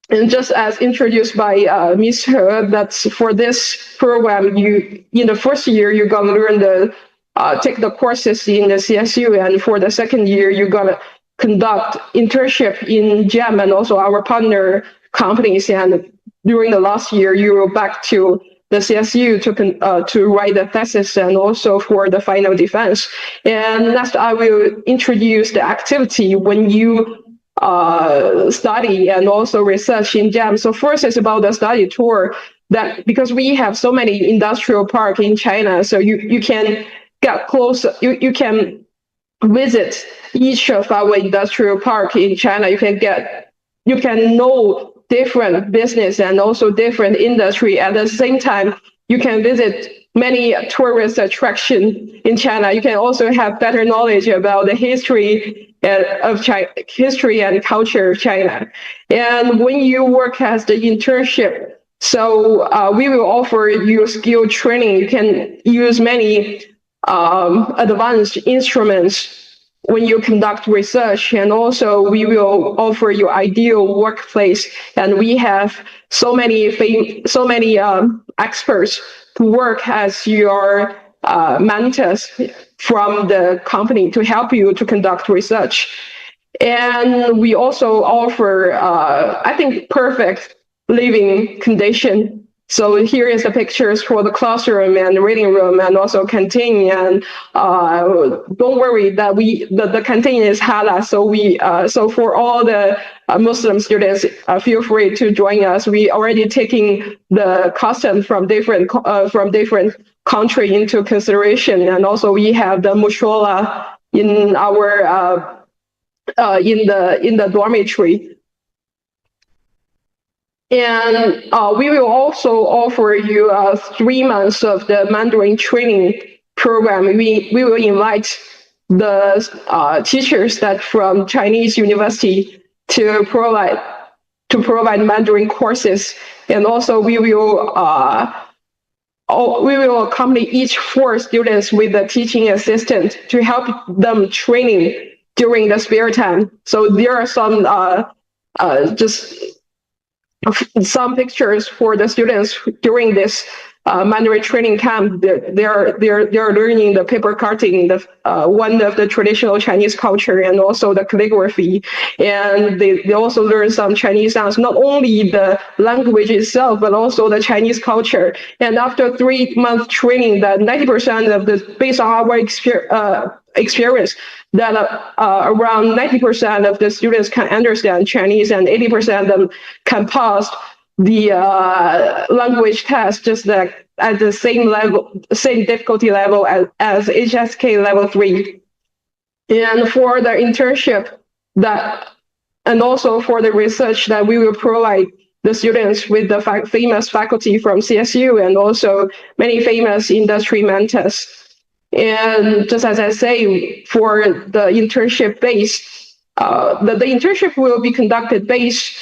And just as introduced by Ms. He, that's for this program, in the first year, you're going to learn take the courses in the CSU, and for the second year, you're going to conduct internship in GEM and also our partner companies. And during the last year, you go back to the CSU to write the thesis and also for the final defense. And next, I will introduce the activity when you study and also research in GEM. So first is about the study tour, that because we have so many industrial parks in China, so you can get close, you can visit each of our industrial park in China. You can know different business and also different industry. At the same time, you can visit many tourist attractions in China. You can also have better knowledge about the history of China, history and culture of China. And when you work as the internship, so we will offer you skill training. You can use many advanced instruments when you conduct research, and also we will offer you ideal workplace. And we have so many experts to work as your mentors from the company to help you to conduct research. And we also offer, I think, perfect living condition. So here is the pictures for the classroom and reading room and also canteen. And don't worry that the canteen is halal. So for all the Muslim students, feel free to join us. We already taking the custom from different country into consideration. And also we have the mushola in our in the dormitory. And we will also offer you 3 months of the Mandarin training program. We will invite the teachers that from Chinese university to provide Mandarin courses, and also we will accompany each 4 students with a teaching assistant to help them training during the spare time. So there are some pictures for the students during this Mandarin training camp. They're learning the paper cutting, one of the traditional Chinese culture, and also the calligraphy. And they also learn some Chinese sounds, not only the language itself, but also the Chinese culture. And after 3-month training, that 90% of based on our experience, that around 90% of the students can understand Chinese and 80% of them can pass the language test, just like at the same level, same difficulty level as HSK level 3. And for the internship and also for the research, that we will provide the students with the famous faculty from CSU and also many famous industry mentors. And just as I say, for the internship base, the internship will be conducted based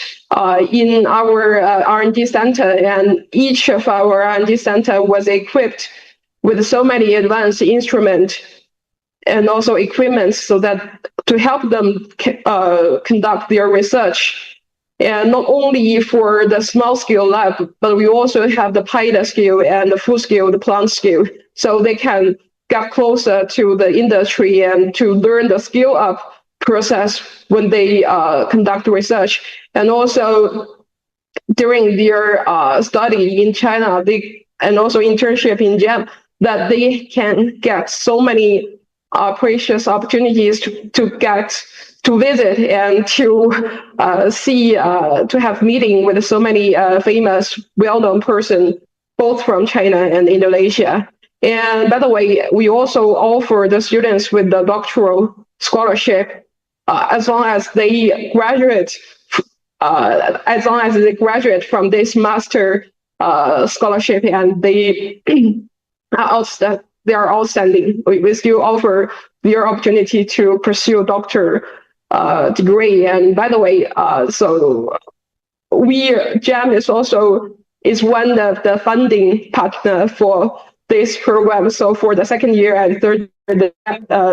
in our R&D center, and each of our R&D center was equipped with so many advanced instruments and also equipment, so that to help them conduct their research. And not only for the small scale lab, but we also have the pilot scale and the full scale, the plant scale, so they can get closer to the industry and to learn the scale up process when they conduct research. And also during their study in China, and also internship in GEM, that they can get so many precious opportunities to visit and to see, to have meeting with so many famous, well-known persons, both from China and Indonesia. And by the way, we also offer the students with the doctoral scholarship as long as they graduate from this master scholarship, and they are outstanding. We still offer their opportunity to pursue doctor degree. And by the way, so GEM is one of the funding partner for this program. So for the second year and third year,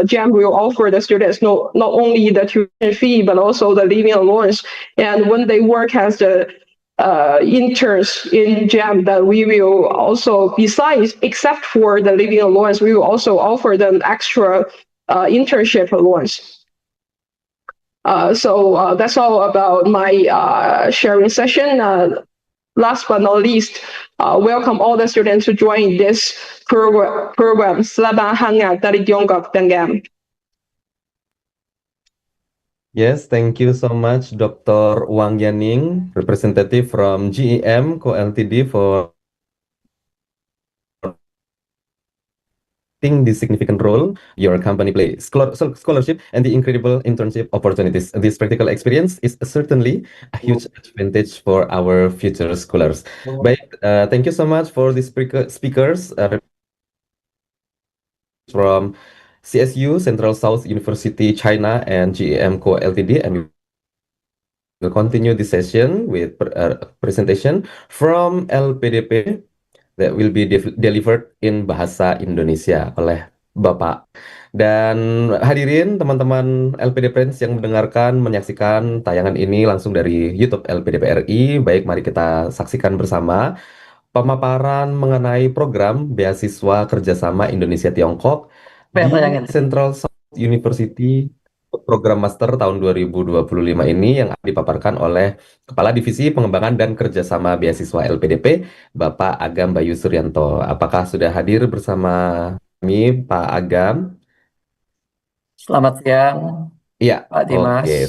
GEM will offer the students not only the tuition fee, but also the living allowance. And when they work as the interns in GEM, that we will also, except for the living allowance, we will also offer them extra internship allowance. So that's all about my sharing session. last but not least, welcome all the students to join this program Selamat Hangat dari Tiongkok dan GAM. Yes, thank you so much, Dr. Wang Yaning, representative from GEM Co Ltd for the significant role your company plays, scholarship, and the incredible internship opportunities. This practical experience is certainly a huge advantage for our future scholars. Baik, thank you so much for the speakers from CSU, Central South University, China, and GEM Co Ltd, and we'll continue this session with presentation from LPDP that will be delivered in bahasa Indonesia oleh Bapak. Dan hadirin teman-teman LPD Friends yang mendengarkan, menyaksikan tayangan ini langsung dari YouTube LPDP RI, baik mari kita saksikan bersama pemaparan mengenai program beasiswa kerjasama Indonesia Tiongkok di Central South University program master tahun 2025 ini yang dipaparkan oleh Kepala Divisi Pengembangan dan Kerjasama Beasiswa LPDP, Bapak Agam Bayu Suryanto. Apakah sudah hadir bersama kami, Pak Agam? Selamat siang, Iya, Pak Dimas. oke.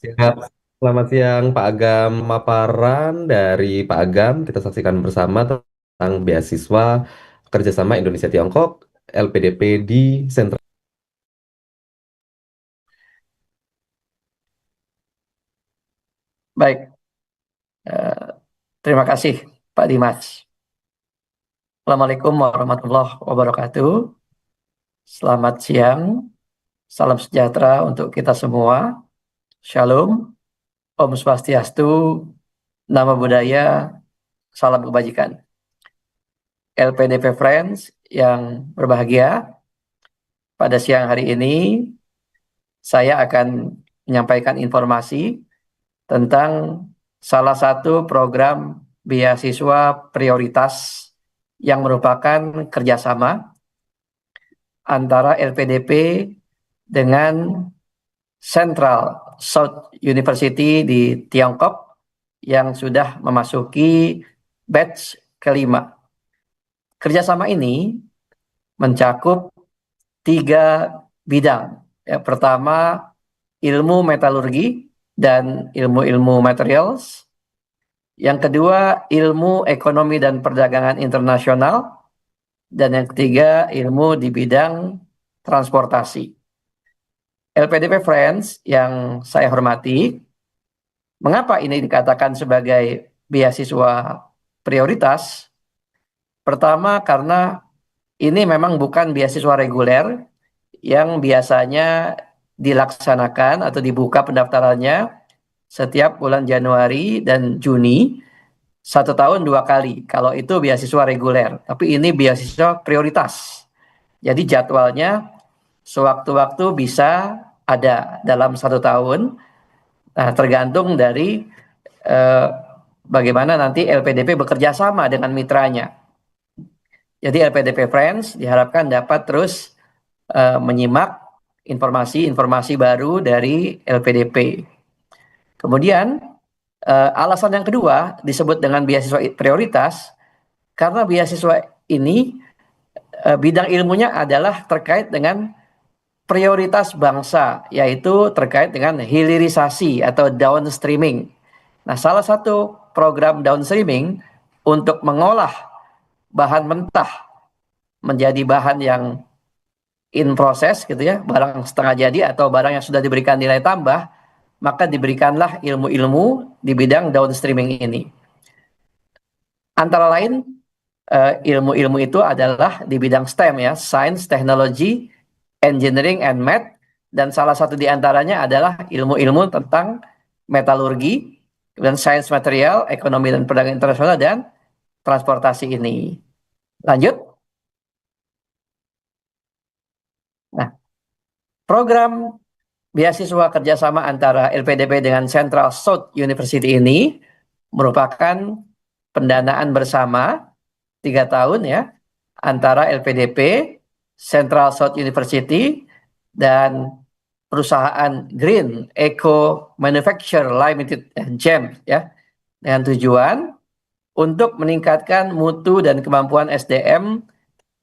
Siap. Selamat siang, Pak Agam. Pemaparan dari Pak Agam kita saksikan bersama tentang beasiswa kerjasama Indonesia Tiongkok LPDP di Central. Baik, terima kasih Pak Dimas. Assalamualaikum warahmatullahi wabarakatuh. Selamat siang, salam sejahtera untuk kita semua. Shalom, Om Swastiastu, Nama Budaya, salam kebajikan. LPDP Friends yang berbahagia, pada siang hari ini saya akan menyampaikan informasi tentang salah satu program beasiswa prioritas yang merupakan kerjasama antara LPDP dengan Central South University di Tiongkok yang sudah memasuki batch kelima. Kerjasama ini mencakup 3 bidang. Yang pertama, ilmu metalurgi dan ilmu-ilmu materials. Yang kedua, ilmu ekonomi dan perdagangan internasional. Dan yang ketiga, ilmu di bidang transportasi. LPDP Friends yang saya hormati, mengapa ini dikatakan sebagai beasiswa prioritas? Pertama, karena ini memang bukan beasiswa reguler yang biasanya dilaksanakan atau dibuka pendaftarannya setiap bulan Januari dan Juni, 1 tahun 2 kali. Kalau itu beasiswa reguler, tapi ini beasiswa prioritas. Jadi jadwalnya sewaktu-waktu bisa ada dalam 1 tahun. Nah, tergantung dari bagaimana nanti LPDP bekerja sama dengan mitranya. Jadi LPDP Friends diharapkan dapat terus menyimak informasi-informasi baru dari LPDP. Kemudian alasan yang kedua disebut dengan beasiswa prioritas karena beasiswa ini bidang ilmunya adalah terkait dengan prioritas bangsa, yaitu terkait dengan hilirisasi atau downstreaming. Nah, salah satu program downstreaming untuk mengolah bahan mentah menjadi bahan yang in proses gitu ya, barang setengah jadi atau barang yang sudah diberikan nilai tambah, maka diberikanlah ilmu-ilmu di bidang downstreaming ini. Antara lain ilmu-ilmu itu adalah di bidang STEM ya, Science, Technology, Engineering, and Math, dan salah satu di antaranya adalah ilmu-ilmu tentang metalurgi, dan sains material, ekonomi dan perdagangan internasional, dan transportasi ini. Lanjut. Nah, program beasiswa kerjasama antara LPDP dengan Central South University ini merupakan pendanaan bersama 3 tahun ya antara LPDP, Central South University, dan perusahaan Green Eco Manufacture Limited GEM ya. dengan tujuan untuk meningkatkan mutu dan kemampuan SDM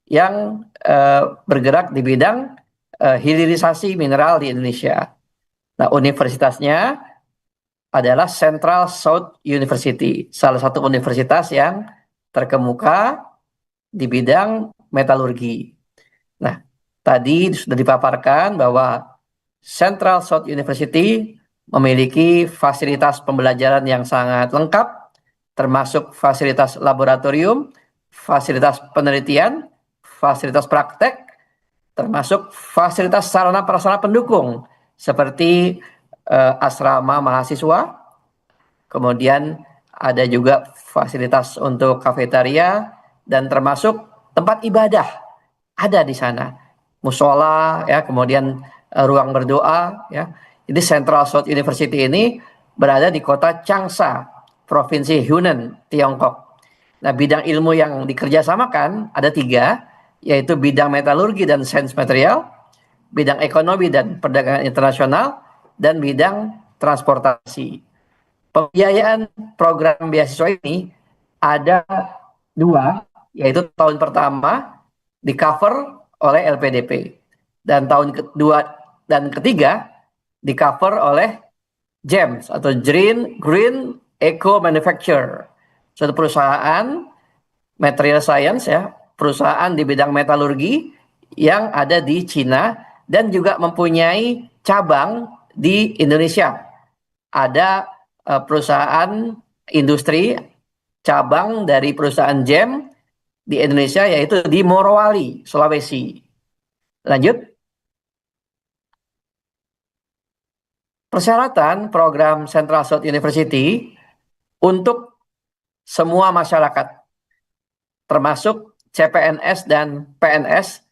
yang bergerak di bidang hilirisasi mineral di Indonesia. Nah, universitasnya adalah Central South University, salah satu universitas yang terkemuka di bidang metalurgi. Nah, tadi sudah dipaparkan bahwa Central South University memiliki fasilitas pembelajaran yang sangat lengkap, termasuk fasilitas laboratorium, fasilitas penelitian, fasilitas praktek, termasuk fasilitas sarana prasarana pendukung seperti asrama mahasiswa, kemudian ada juga fasilitas untuk kafetaria, dan termasuk tempat ibadah ada di sana, musola, ya, kemudian ruang berdoa, ya. Jadi Central South University ini berada di kota Changsha, Provinsi Hunan, Tiongkok. Nah, bidang ilmu yang dikerjasamakan ada 3, yaitu bidang metalurgi dan sains material, bidang ekonomi dan perdagangan internasional, dan bidang transportasi. Pembiayaan program beasiswa ini ada 2, yaitu tahun pertama di cover oleh LPDP, dan tahun kedua dan ketiga di cover oleh GEMS atau Green Eco Manufacture, suatu perusahaan material science, ya, perusahaan di bidang metalurgi yang ada di Cina dan juga mempunyai cabang di Indonesia. Ada perusahaan industri cabang dari perusahaan GEM di Indonesia, yaitu di Morowali, Sulawesi. Lanjut. Persyaratan program Central South University untuk semua masyarakat, termasuk CPNS dan PNS,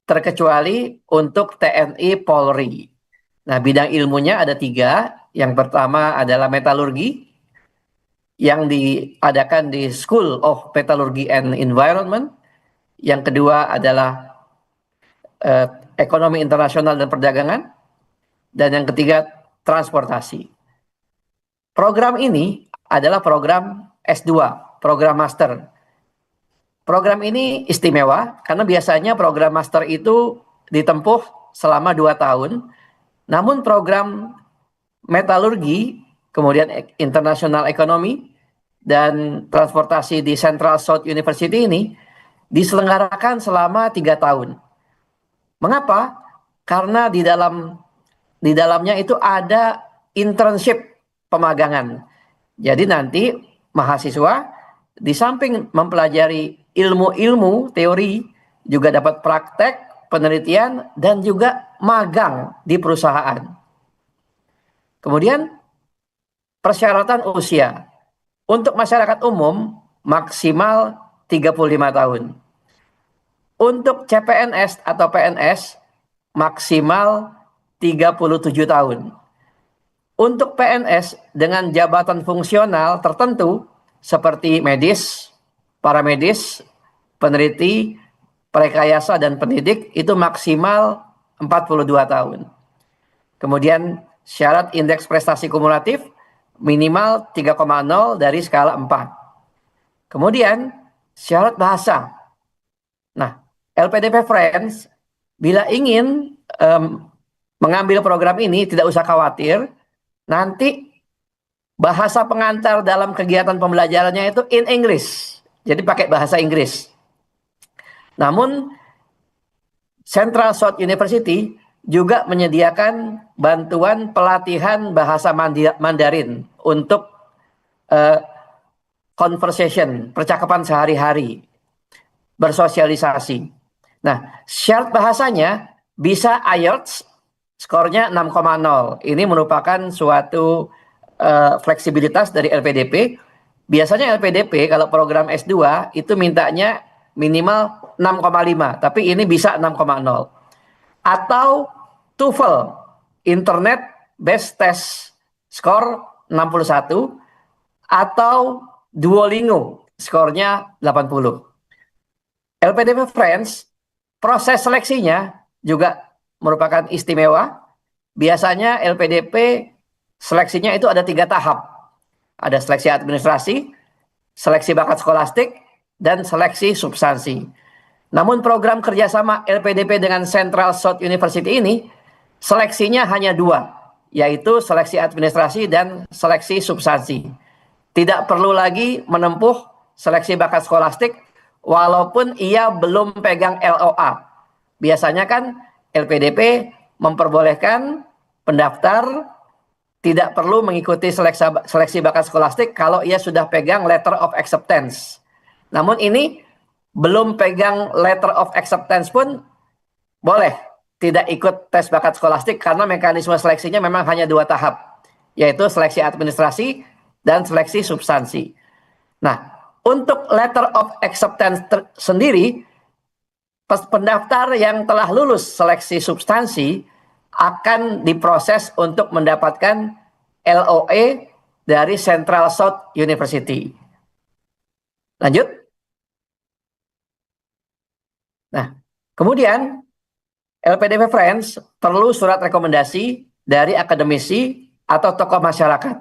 terkecuali untuk TNI Polri. Nah, bidang ilmunya ada 3. Yang pertama adalah metalurgi, yang diadakan di School of Metallurgy and Environment. Yang kedua adalah ekonomi internasional dan perdagangan. Dan yang ketiga, transportasi. Program ini adalah program S2, program master. Program ini istimewa karena biasanya program master itu ditempuh selama 2 tahun. Namun program metalurgi, kemudian international economy, dan transportasi di Central South University ini diselenggarakan selama 3 tahun. Mengapa? Karena di dalamnya itu ada internship, pemagangan. Jadi nanti mahasiswa di samping mempelajari ilmu-ilmu teori juga dapat praktek, penelitian, dan juga magang di perusahaan. Kemudian persyaratan usia untuk masyarakat umum maksimal 35 tahun. Untuk CPNS atau PNS maksimal 37 tahun. Untuk PNS dengan jabatan fungsional tertentu seperti medis, paramedis, peneliti, prekayasa, dan pendidik itu maksimal 42 tahun. Kemudian syarat indeks prestasi kumulatif minimal 3,0 dari skala 4. Kemudian syarat bahasa. Nah, LPDP Friends bila ingin mengambil program ini tidak usah khawatir, nanti bahasa pengantar dalam kegiatan pembelajarannya itu in English, jadi pakai bahasa Inggris. Namun Central South University juga menyediakan bantuan pelatihan bahasa Mandarin untuk conversation, percakapan sehari-hari, bersosialisasi. Nah, syarat bahasanya bisa IELTS, skornya 6,0. Ini merupakan suatu fleksibilitas dari LPDP. Biasanya LPDP kalau program S2 itu mintanya minimal 6,5, tapi ini bisa 6,0. Atau TOEFL, Internet Based Test, skor 61, atau Duolingo, skornya 80. LPDP Friends, proses seleksinya juga merupakan istimewa. Biasanya LPDP seleksinya itu ada 3 tahap. Ada seleksi administrasi, seleksi bakat skolastik, dan seleksi substansi. Namun program kerjasama LPDP dengan Central South University ini, seleksinya hanya 2, yaitu seleksi administrasi dan seleksi substansi. Tidak perlu lagi menempuh seleksi bakat skolastik, walaupun ia belum pegang LOA. Biasanya kan LPDP memperbolehkan pendaftar tidak perlu mengikuti seleksi bakat skolastik kalau ia sudah pegang letter of acceptance. Namun ini belum pegang letter of acceptance pun boleh tidak ikut tes bakat skolastik karena mekanisme seleksinya memang hanya 2 tahap, yaitu seleksi administrasi dan seleksi substansi. Nah, untuk letter of acceptance sendiri, pendaftar yang telah lulus seleksi substansi akan diproses untuk mendapatkan LOE dari Central South University. Lanjut. Nah, kemudian LPDP Friends perlu surat rekomendasi dari akademisi atau tokoh masyarakat.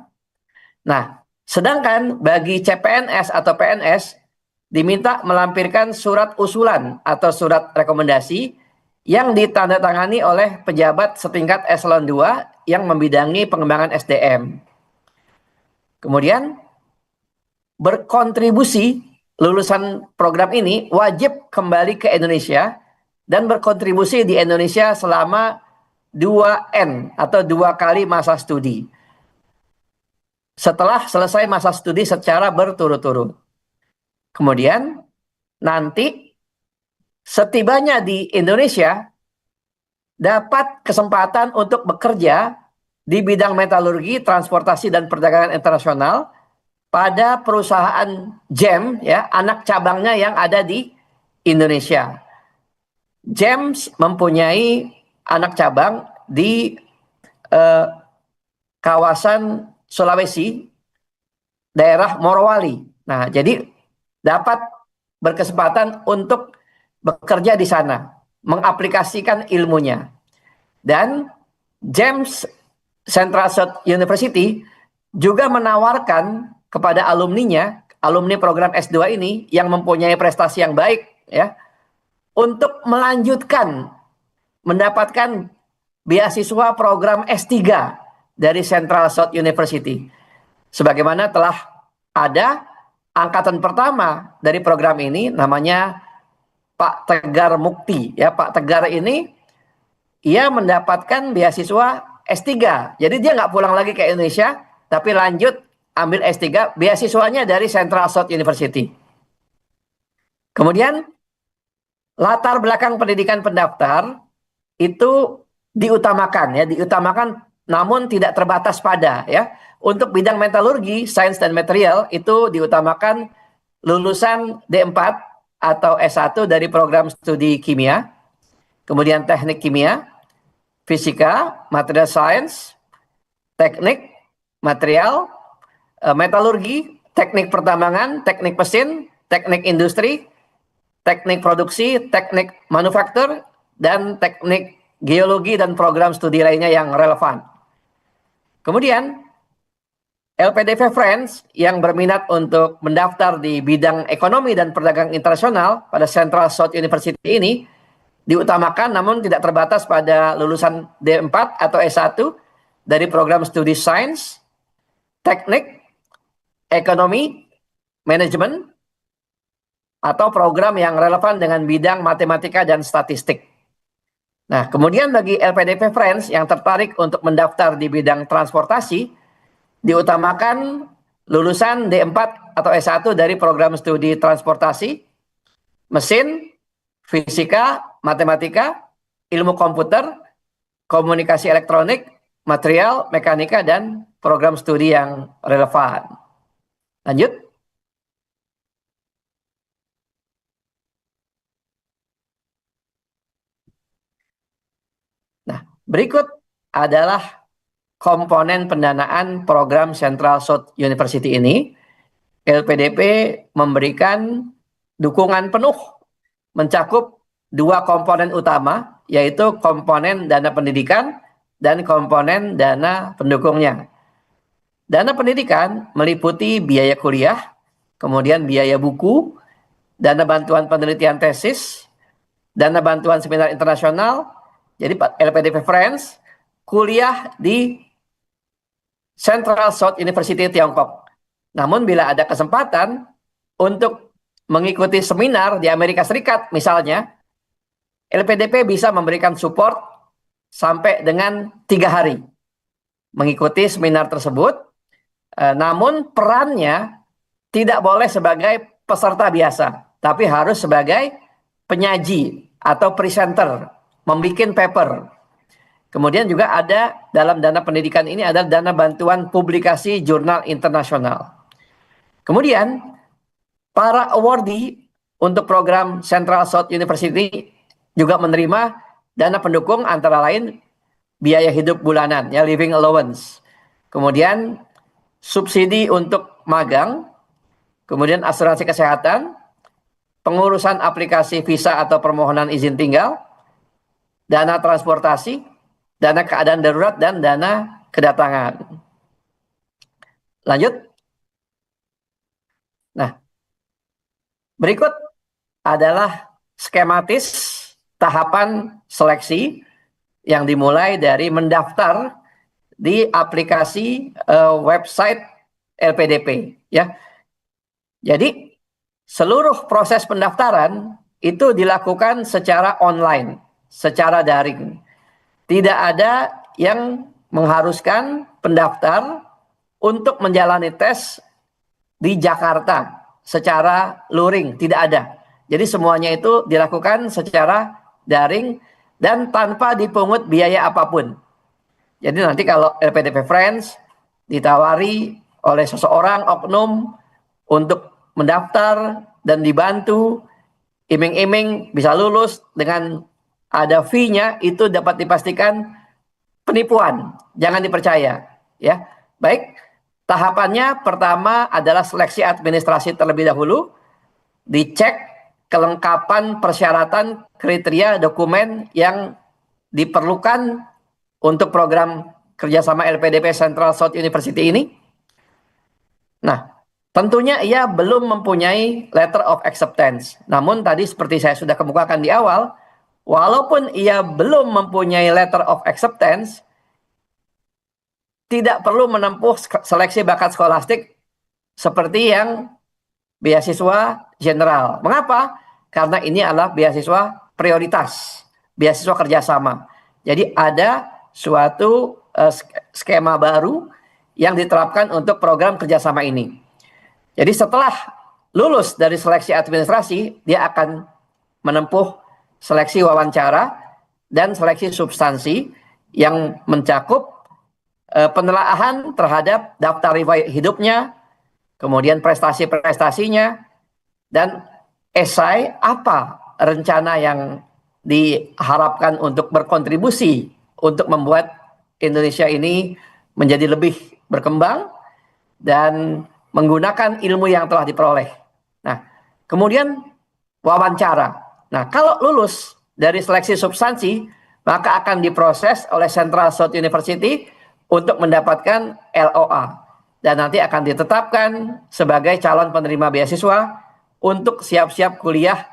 Nah, sedangkan bagi CPNS atau PNS diminta melampirkan surat usulan atau surat rekomendasi yang ditandatangani oleh pejabat setingkat eselon 2 yang membidangi pengembangan SDM. Kemudian berkontribusi, lulusan program ini wajib kembali ke Indonesia dan berkontribusi di Indonesia selama 2N atau 2 kali masa studi. Setelah selesai masa studi secara berturut-turut. Kemudian nanti setibanya di Indonesia dapat kesempatan untuk bekerja di bidang metalurgi, transportasi dan perdagangan internasional pada perusahaan GEM ya, anak cabangnya yang ada di Indonesia. GEM mempunyai anak cabang di kawasan Sulawesi, daerah Morowali. Nah, jadi dapat berkesempatan untuk bekerja di sana, mengaplikasikan ilmunya. Dan James Central South University juga menawarkan kepada alumninya, alumni program S2 ini yang mempunyai prestasi yang baik ya, untuk melanjutkan mendapatkan beasiswa program S3 dari Central South University. Sebagaimana telah ada angkatan pertama dari program ini, namanya Pak Tegar Mukti ya. Pak Tegar ini ia mendapatkan beasiswa S3, jadi dia nggak pulang lagi ke Indonesia tapi lanjut ambil S3, beasiswanya dari Central South University. Kemudian latar belakang pendidikan pendaftar itu diutamakan ya, diutamakan namun tidak terbatas pada ya. Untuk bidang metalurgi, sains dan material itu diutamakan lulusan D4 atau S1 dari program studi kimia, kemudian teknik kimia, fisika, material science, teknik, material, metalurgi, teknik pertambangan, teknik mesin, teknik industri, teknik produksi, teknik manufaktur, dan teknik geologi dan program studi lainnya yang relevan. Kemudian LPDP Friends yang berminat untuk mendaftar di bidang ekonomi dan perdagangan internasional pada Central South University ini diutamakan namun tidak terbatas pada lulusan D4 atau S1 dari program studi sains, teknik, ekonomi, manajemen, atau program yang relevan dengan bidang matematika dan statistik. Nah, kemudian bagi LPDP Friends yang tertarik untuk mendaftar di bidang transportasi, diutamakan lulusan D4 atau S1 dari program studi transportasi, mesin, fisika, matematika, ilmu komputer, komunikasi elektronik, material, mekanika, dan program studi yang relevan. Lanjut. Nah, berikut adalah komponen pendanaan program Central South University ini. LPDP memberikan dukungan penuh mencakup 2 komponen utama, yaitu komponen dana pendidikan dan komponen dana pendukungnya. Dana pendidikan meliputi biaya kuliah, kemudian biaya buku, dana bantuan penelitian tesis, dana bantuan seminar internasional. Jadi LPDP Friends kuliah di Central South University Tiongkok. Namun bila ada kesempatan untuk mengikuti seminar di Amerika Serikat misalnya, LPDP bisa memberikan support sampai dengan 3 hari mengikuti seminar tersebut. Namun perannya tidak boleh sebagai peserta biasa, tapi harus sebagai penyaji atau presenter, membuat paper. Kemudian juga ada dalam dana pendidikan ini adalah dana bantuan publikasi jurnal internasional. Kemudian para awardee untuk program Central South University juga menerima dana pendukung antara lain biaya hidup bulanan, ya, living allowance. Kemudian subsidi untuk magang, kemudian asuransi kesehatan, pengurusan aplikasi visa atau permohonan izin tinggal, dana transportasi, dana keadaan darurat, dan dana kedatangan. Lanjut. Nah, berikut adalah skematis tahapan seleksi yang dimulai dari mendaftar di aplikasi website LPDP, ya. Jadi seluruh proses pendaftaran itu dilakukan secara online, secara daring. Tidak ada yang mengharuskan pendaftar untuk menjalani tes di Jakarta secara luring, tidak ada. Jadi semuanya itu dilakukan secara daring dan tanpa dipungut biaya apapun. Jadi nanti kalau LPDP Friends ditawari oleh seseorang oknum untuk mendaftar dan dibantu, iming-iming bisa lulus dengan ada fee-nya, itu dapat dipastikan penipuan, jangan dipercaya, ya. Baik, tahapannya pertama adalah seleksi administrasi terlebih dahulu, dicek kelengkapan persyaratan kriteria dokumen yang diperlukan untuk program kerjasama LPDP Central South University ini. Nah, tentunya ia belum mempunyai letter of acceptance. Namun tadi seperti saya sudah kemukakan di awal, walaupun ia belum mempunyai letter of acceptance, tidak perlu menempuh seleksi bakat skolastik seperti yang beasiswa general. Mengapa? Karena ini adalah beasiswa prioritas, beasiswa kerjasama. Jadi ada suatu skema baru yang diterapkan untuk program kerjasama ini. Jadi setelah lulus dari seleksi administrasi, dia akan menempuh seleksi wawancara dan seleksi substansi yang mencakup penelaahan terhadap daftar riwayat hidupnya, kemudian prestasi-prestasinya, dan esai apa rencana yang diharapkan untuk berkontribusi untuk membuat Indonesia ini menjadi lebih berkembang dan menggunakan ilmu yang telah diperoleh. Nah, kemudian wawancara. Nah, kalau lulus dari seleksi substansi, maka akan diproses oleh Central South University untuk mendapatkan LOA. Dan nanti akan ditetapkan sebagai calon penerima beasiswa untuk siap-siap kuliah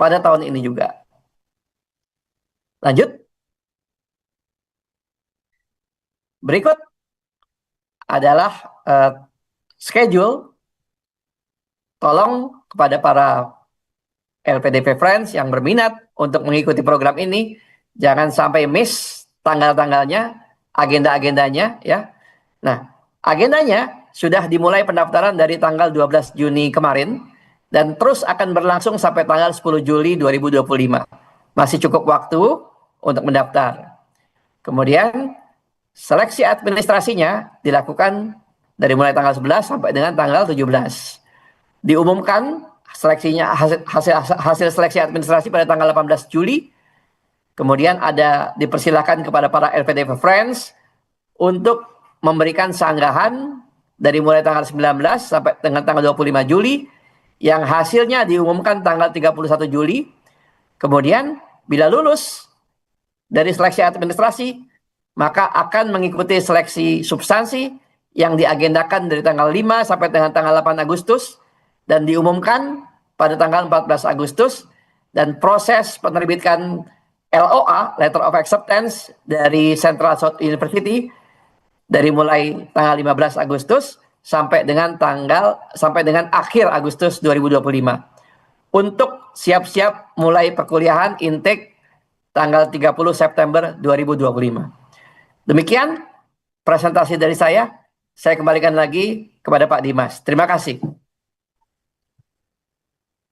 pada tahun ini juga. Lanjut. Berikut adalah schedule. Tolong kepada para LPDP Friends yang berminat untuk mengikuti program ini, jangan sampai miss tanggal-tanggalnya, agenda-agendanya, ya. Nah, agendanya sudah dimulai pendaftaran dari tanggal 12 Juni kemarin dan terus akan berlangsung sampai tanggal 10 Juli 2025. Masih cukup waktu untuk mendaftar. Kemudian seleksi administrasinya dilakukan dari mulai tanggal 11 sampai dengan tanggal 17. Diumumkan seleksinya, hasil seleksi administrasi pada tanggal 18 Juli. Kemudian dipersilakan kepada para LPDP Friends untuk memberikan sanggahan dari mulai tanggal 19 sampai dengan tanggal 25 Juli yang hasilnya diumumkan tanggal 31 Juli. Kemudian bila lulus dari seleksi administrasi, maka akan mengikuti seleksi substansi yang diagendakan dari tanggal 5 sampai dengan tanggal 8 Agustus dan diumumkan pada tanggal 14 Agustus, dan proses penerbitan LOA, Letter of Acceptance, dari Central South University dari mulai tanggal 15 Agustus sampai dengan akhir Agustus 2025 untuk siap-siap mulai perkuliahan intake tanggal 30 September 2025. Demikian presentasi dari saya. Saya kembalikan lagi kepada Pak Dimas. Terima kasih.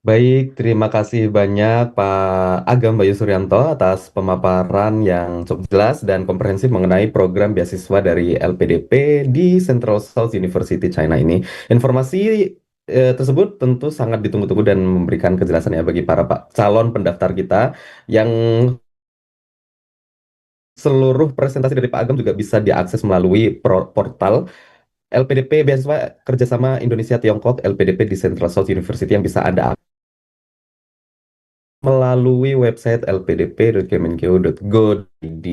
Baik, terima kasih banyak Pak Agam Bayu Suryanto atas pemaparan yang cukup jelas dan komprehensif mengenai program beasiswa dari LPDP di Central South University China ini. Informasi tersebut tentu sangat ditunggu-tunggu dan memberikan kejelasan ya bagi para calon pendaftar kita, yang seluruh presentasi dari Pak Agam juga bisa diakses melalui portal LPDP Beasiswa Kerjasama Indonesia Tiongkok, LPDP di Central South University, yang bisa Anda melalui website lpdp.kemenkeu.go.id.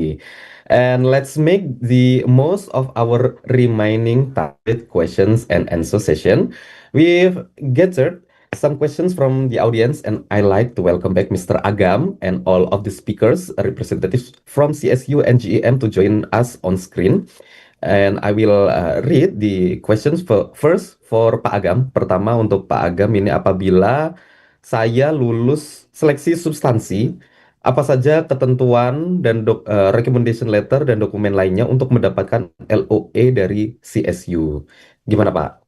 And let's make the most of our remaining target questions and answer session. We've gathered some questions from the audience, and I like to welcome back Mr. Agam and all of the speakers, representatives from CSU and GEM, to join us on screen. And I will read the questions first for Pak Agam. Pertama untuk Pak Agam ini, apabila saya lulus seleksi substansi, apa saja ketentuan dan recommendation letter dan dokumen lainnya untuk mendapatkan LOE dari CSU? Gimana Pak?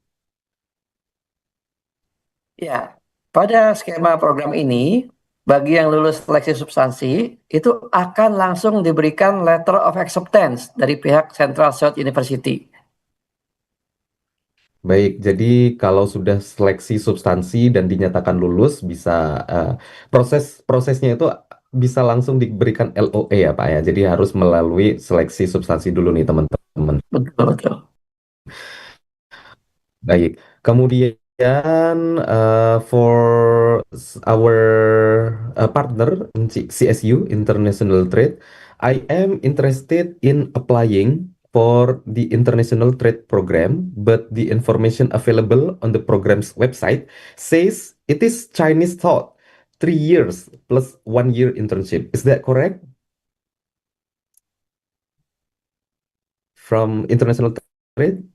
Ya, pada skema program ini, bagi yang lulus seleksi substansi, itu akan langsung diberikan letter of acceptance dari pihak Central South University. Baik, jadi kalau sudah seleksi substansi dan dinyatakan lulus, bisa prosesnya itu bisa langsung diberikan LOE ya Pak ya. Jadi harus melalui seleksi substansi dulu nih teman-teman. Betul. Baik, kemudian for our partner in CSU International Trade, I am interested in applying for the international trade program, but the information available on the program's website says it is Chinese taught, 3 years plus 1 year internship. Is that correct? From international trade?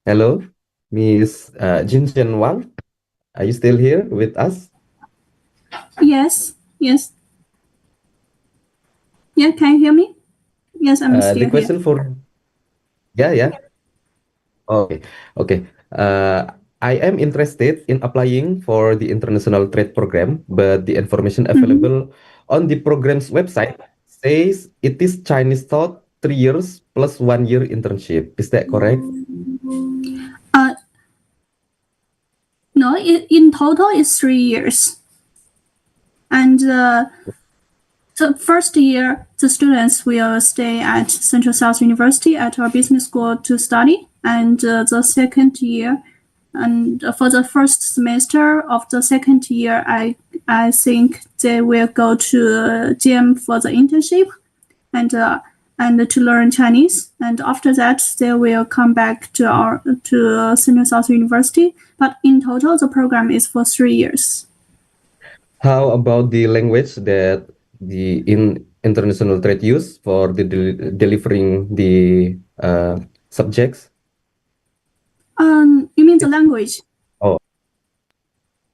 Hello, Miss Jin Chen Wang. Are you still here with us? Yes. Yeah, can you hear me? Yes, I'm still The question here. for yeah. Okay. I am interested in applying for the international trade program, but the information available on the program's website says it is Chinese taught, 3 years plus 1 year internship. Is that correct? No, in total it's 3 years. And the first year, the students will stay at Central South University at our business school to study. And the second year, and for the first semester of the second year, I think they will go to GEM for the internship and to learn Chinese. And after that, they will come back to Central South University. But in total, the program is for 3 years. How about the language that the international trade use for the delivering the subjects? You mean the language? Oh,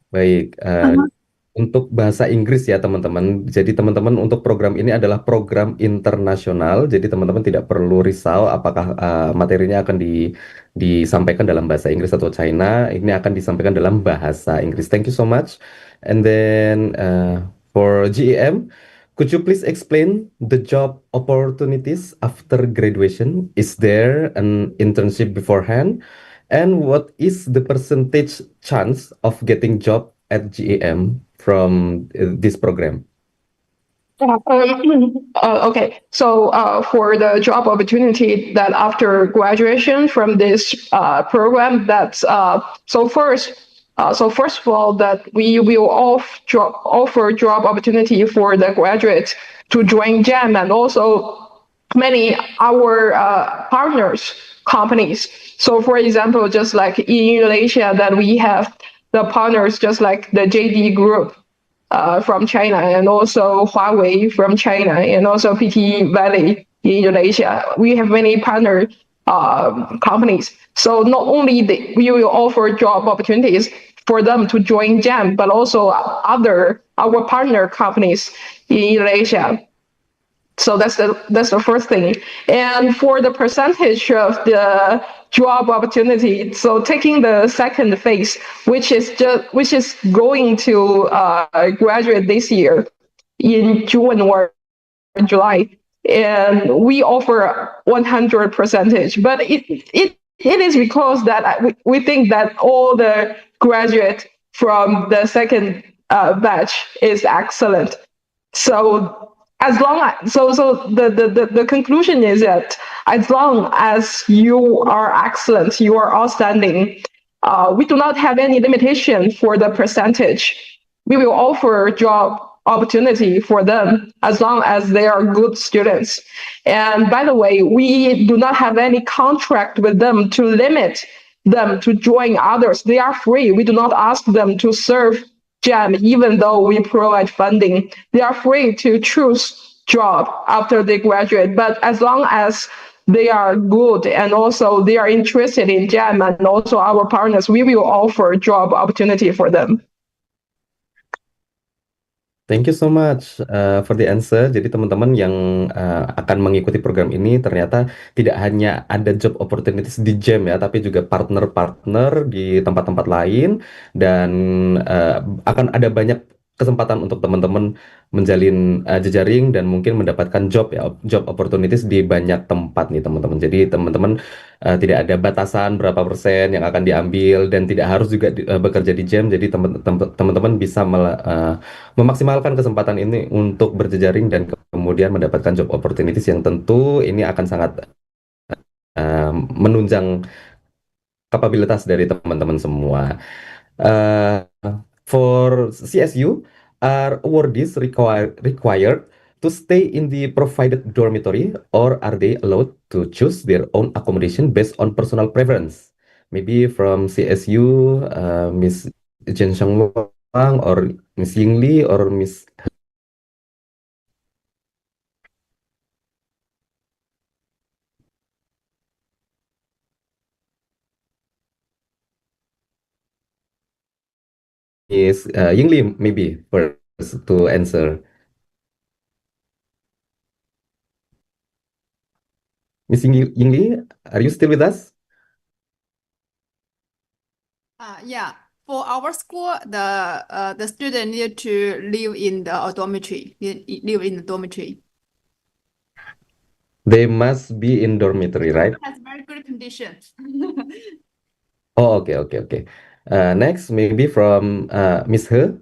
baik. Untuk bahasa Inggris ya teman-teman. Jadi teman-teman, untuk program ini adalah program internasional. Jadi teman-teman tidak perlu risau apakah materinya akan disampaikan dalam bahasa Inggris atau China. Ini akan disampaikan dalam bahasa Inggris. Thank you so much. And then for GEM, could you please explain the job opportunities after graduation? Is there an internship beforehand? And what is the percentage chance of getting job at GEM from this program? Okay, so for the job opportunity that after graduation from this program, that's so first, So first of all, that we will offer job opportunity for the graduates to join GEM, and also many our partners companies. So for example, just like in Indonesia, that we have the partners just like the JD Group from China, and also Huawei from China, and also PT Valley in Indonesia. We have many partner companies. So not only we will offer job opportunities for them to join GEM, but also our partner companies in Indonesia. So that's the first thing. And for the percentage of the job opportunity, so taking the second phase, which is going to graduate this year in June or July, and we offer 100%. But it is because that we think that all the graduate from the second batch is excellent. So as long as the conclusion is that as long as you are excellent, you are outstanding, we do not have any limitation for the percentage. We will offer job opportunity for them as long as they are good students. And by the way, we do not have any contract with them to limit them to join others. They are free. We do not ask them to serve GEM, even though we provide funding. They are free to choose job after they graduate, but as long as they are good and also they are interested in GEM and also our partners, we will offer job opportunity for them. Thank you so much for the answer. Jadi teman-teman yang akan mengikuti program ini ternyata tidak hanya ada job opportunities di GEM ya, tapi juga partner-partner di tempat-tempat lain, dan akan ada banyak kesempatan untuk teman-teman menjalin jejaring dan mungkin mendapatkan job opportunities di banyak tempat nih teman-teman. Jadi teman-teman tidak ada batasan berapa persen yang akan diambil, dan tidak harus juga bekerja di GEM. Jadi teman-teman bisa memaksimalkan kesempatan ini untuk berjejaring dan kemudian mendapatkan job opportunities yang tentu ini akan sangat menunjang kapabilitas dari teman-teman semua. For CSU, are awardees required to stay in the provided dormitory, or are they allowed to choose their own accommodation based on personal preference? Maybe from CSU, Miss Jen Sheng Wang, or Miss Ying Li, or Miss Ying Li, maybe first to answer. Miss Ying Li, are you still with us? Yeah. For our school, the student need to live in the dormitory. Live in the dormitory. They must be in dormitory, right? Has very good conditions. Oh, okay. Next, maybe from Miss He.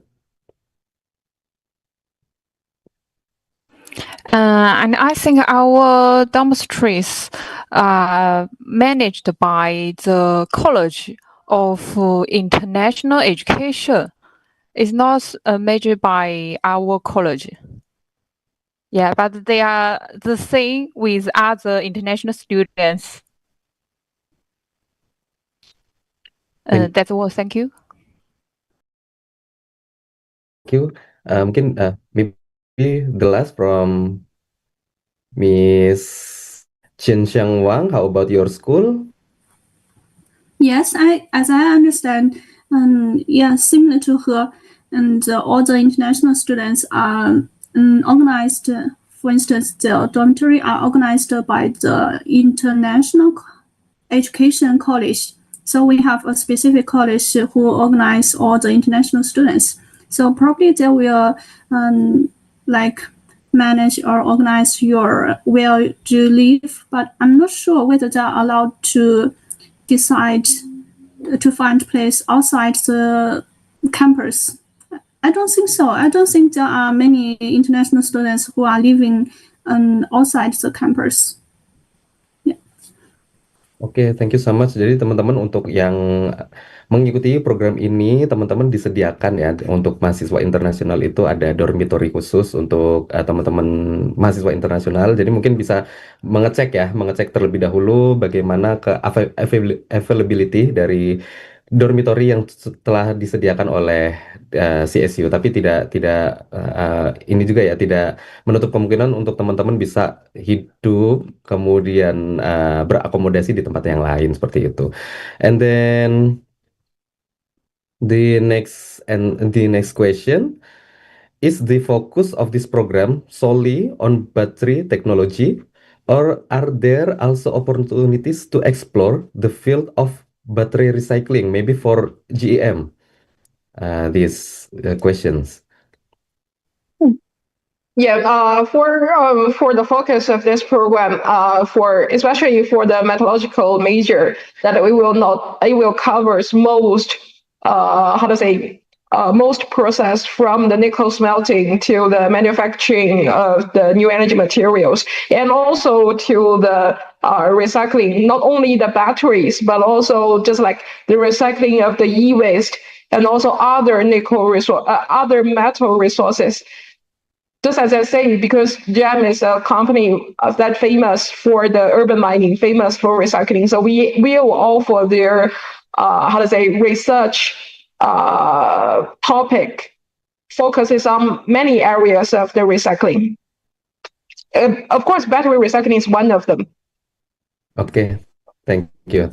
And I think our dormitories are managed by the College of International Education. It's not managed by our college. Yeah, but they are the same with other international students. That's all. Thank you. Thank you. Mungkin maybe the last from Miss Chen Xiang Wang. How about your school? Yes, as I understand, similar to her, and all the international students are organized. For instance, the dormitory are organized by the International Education College. So we have a specific college who organize all the international students. So probably they will manage or organize where you live, but I'm not sure whether they are allowed to decide to find place outside the campus. I don't think so. I don't think there are many international students who are living outside the campus. Oke, thank you so much. Jadi teman-teman untuk yang mengikuti program ini, teman-teman disediakan ya untuk mahasiswa internasional itu ada dormitory khusus untuk teman-teman mahasiswa internasional. Jadi mungkin bisa mengecek terlebih dahulu bagaimana availability dari dormitory yang telah disediakan oleh CSU. Tapi ini juga ya tidak menutup kemungkinan untuk teman-teman bisa hidup kemudian berakomodasi di tempat yang lain seperti itu. And then the next question is the focus of this program solely on battery technology, or are there also opportunities to explore the field of battery recycling, maybe for GEM? These questions. Yeah, for the focus of this program, especially for the metallurgical major, that it will cover most process from the nickel smelting to the manufacturing of the new energy materials, and also to the recycling, not only the batteries, but also just like the recycling of the e-waste and also other other metal resources. Just as I say, because GEM is a company that famous for the urban mining, famous for recycling, so we will offer their research topic focuses on many areas of the recycling. Of course, battery recycling is one of them. Oke, thank you.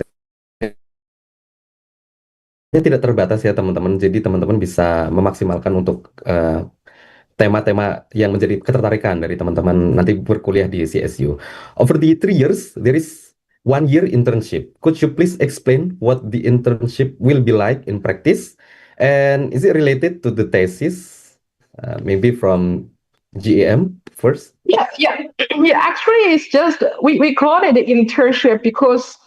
Ini tidak terbatas ya teman-teman, jadi teman-teman bisa memaksimalkan untuk tema-tema yang menjadi ketertarikan dari teman-teman nanti berkuliah di CSU. Over the 3 years, there is 1 year internship. Could you please explain what the internship will be like in practice? And is it related to the thesis? Maybe from GEM first? Yeah. Actually, it's just we call it internship because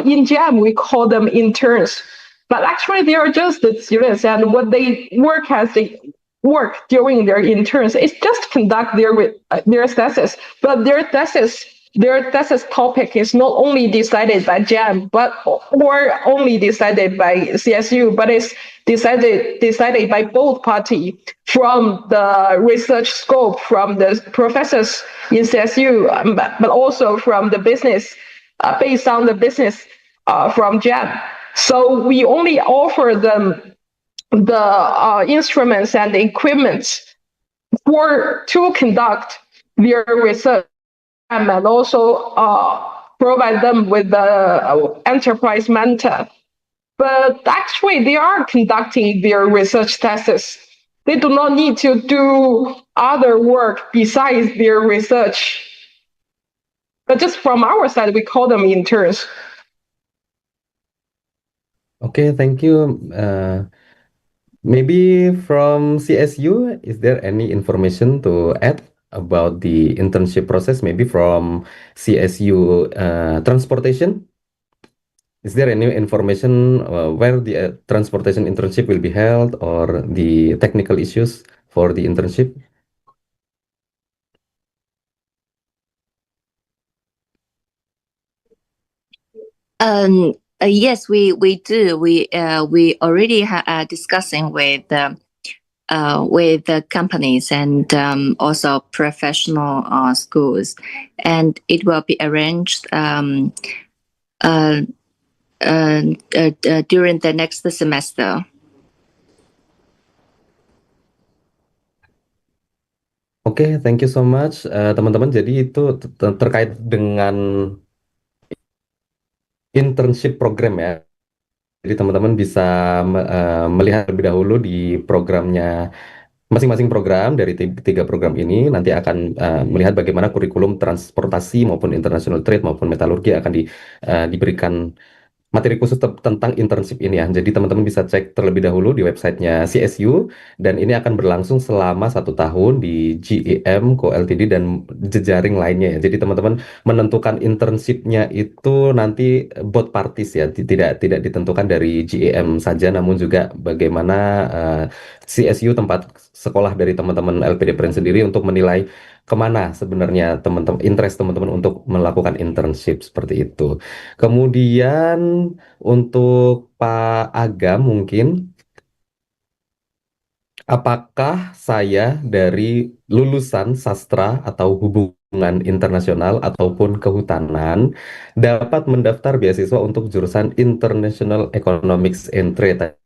in GEM we call them interns, but actually they are just the students, and what they work during their interns is just conduct their thesis, but their thesis topic is not only decided by GEM, or only decided by CSU, but it's decided by both parties, from the research scope, from the professors in CSU, but also from the business, based on the business from GEM. So we only offer them the instruments and the equipment to conduct their research, and also provide them with the enterprise mentor. But actually, they are conducting their research thesis. They do not need to do other work besides their research. But just from our side, we call them interns. Okay, thank you. Maybe from CSU, is there any information to add about the internship process? Maybe from CSU transportation? Is there any information where the transportation internship will be held, or the technical issues for the internship? Yes, we do. We already discussing with the companies and also professional schools, and it will be arranged during the next semester. Oke, thank you so much, teman-teman. Jadi itu terkait dengan internship program ya. Jadi teman-teman bisa melihat lebih dahulu di programnya, masing-masing program dari 3 program ini nanti akan melihat bagaimana kurikulum transportasi maupun international trade maupun metalurgi akan diberikan materi khusus tentang internship ini ya. Jadi teman-teman bisa cek terlebih dahulu di websitenya CSU, dan ini akan berlangsung selama 1 tahun di GEM Co Ltd dan jejaring lainnya ya. Jadi teman-teman menentukan internshipnya itu nanti both parties ya, tidak ditentukan dari GEM saja, namun juga bagaimana CSU tempat sekolah dari teman-teman LPDP sendiri untuk menilai kemana sebenarnya teman-teman interest teman-teman untuk melakukan internship seperti itu. Kemudian untuk Pak Agam mungkin, apakah saya dari lulusan sastra atau hubungan internasional ataupun kehutanan dapat mendaftar beasiswa untuk jurusan International Economics and Trade?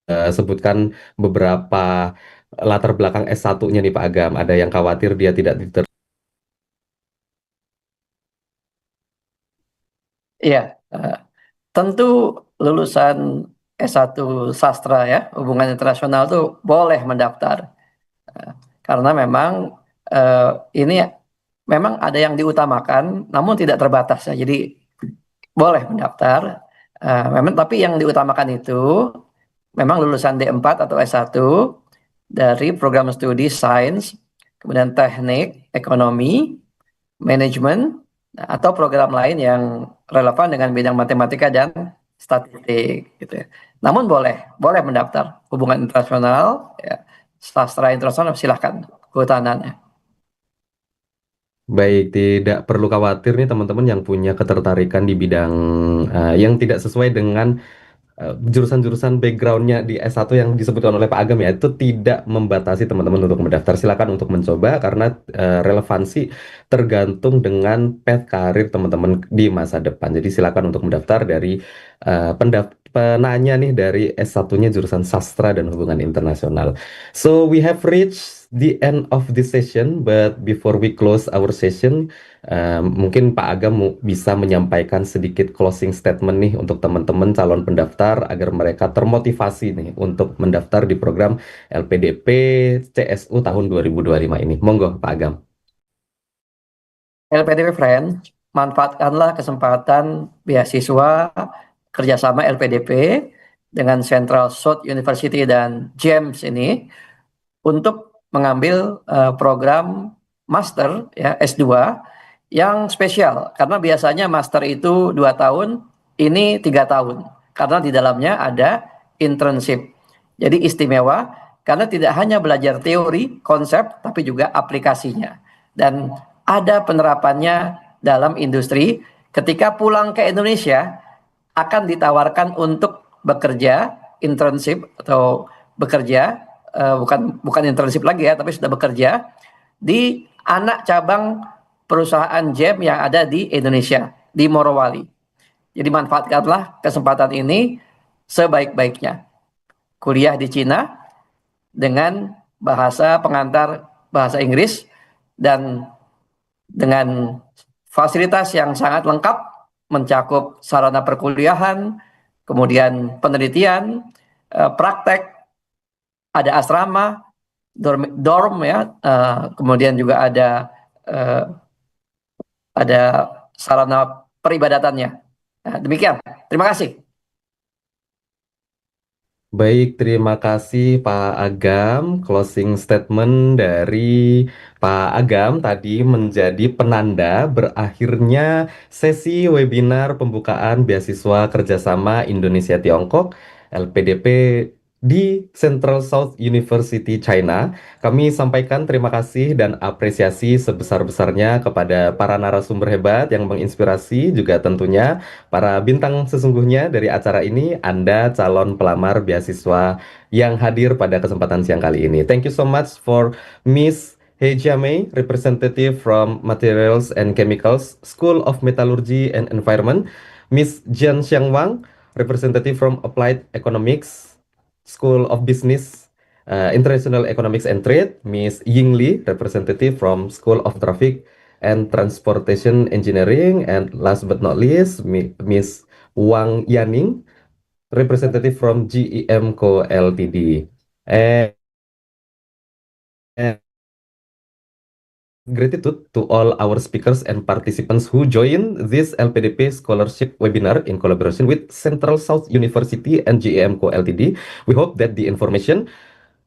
Sebutkan beberapa latar belakang S1-nya nih Pak Agam. Ada yang khawatir dia tidak diterima. Iya, tentu lulusan S1 sastra ya, hubungan internasional tuh boleh mendaftar. Karena memang ini memang ada yang diutamakan, namun tidak terbatas ya. Jadi boleh mendaftar. Memang tapi yang diutamakan itu memang lulusan D4 atau S1 dari program studi sains, kemudian teknik, ekonomi, manajemen, atau program lain yang relevan dengan bidang matematika dan statistik gitu ya. Namun boleh mendaftar hubungan internasional, ya, sastra internasional silahkan kehutanannya. Baik, tidak perlu khawatir nih teman-teman yang punya ketertarikan di bidang yang tidak sesuai dengan jurusan-jurusan backgroundnya di S1 yang disebutkan oleh Pak Agam ya, itu tidak membatasi teman-teman untuk mendaftar. Silakan untuk mencoba karena relevansi tergantung dengan path karir teman-teman di masa depan. Jadi silakan untuk mendaftar dari penanya nih dari S1-nya jurusan sastra dan hubungan internasional. So we have reached the end of this session, but before we close our session, mungkin Pak Agam bisa menyampaikan sedikit closing statement nih untuk teman-teman calon pendaftar agar mereka termotivasi nih untuk mendaftar di program LPDP CSU tahun 2025 ini. Monggo Pak Agam. LPDP Friends, manfaatkanlah kesempatan beasiswa kerjasama LPDP dengan Central South University dan GEMS ini untuk mengambil program master ya S2 yang spesial karena biasanya master itu 2 tahun, ini 3 tahun karena di dalamnya ada internship. Jadi istimewa karena tidak hanya belajar teori, konsep, tapi juga aplikasinya dan ada penerapannya dalam industri. Ketika pulang ke Indonesia akan ditawarkan untuk bekerja internship atau bekerja bukan internship lagi ya, tapi sudah bekerja di anak cabang perusahaan GEM yang ada di Indonesia, di Morowali. Jadi manfaatkanlah kesempatan ini sebaik-baiknya. Kuliah di Cina dengan bahasa pengantar bahasa Inggris dan dengan fasilitas yang sangat lengkap, mencakup sarana perkuliahan, kemudian penelitian, praktek, ada asrama, dorm ya, kemudian juga ada sarana peribadatannya. Nah, demikian. Terima kasih. Baik, terima kasih Pak Agam. Closing statement dari Pak Agam tadi menjadi penanda berakhirnya sesi webinar pembukaan beasiswa kerjasama Indonesia Tiongkok LPDP di Central South University China. Kami sampaikan terima kasih dan apresiasi sebesar-besarnya kepada para narasumber hebat yang menginspirasi, juga tentunya para bintang sesungguhnya dari acara ini, Anda calon pelamar beasiswa yang hadir pada kesempatan siang kali ini. Thank you so much for Miss He Jiamei, representative from Materials and Chemicals, School of Metallurgy and Environment, Miss Jian Xiangwang, representative from Applied Economics, School of Business, International Economics and Trade, Miss Ying Li, representative from School of Traffic and Transportation Engineering, and last but not least, Miss Wang Yaning, representative from GEM.co Ltd. And gratitude to all our speakers and participants who joined this LPDP scholarship webinar in collaboration with Central South University and GEM.co Ltd. We hope that the information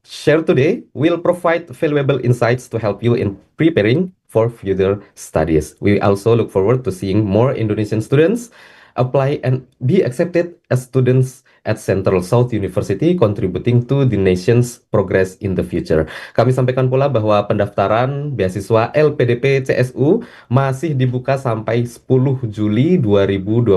shared today will provide valuable insights to help you in preparing for further studies. We also look forward to seeing more Indonesian students apply and be accepted as students at Central South University, contributing to the nation's progress in the future. Kami sampaikan pula bahwa pendaftaran beasiswa LPDP CSU masih dibuka sampai 10 Juli 2025.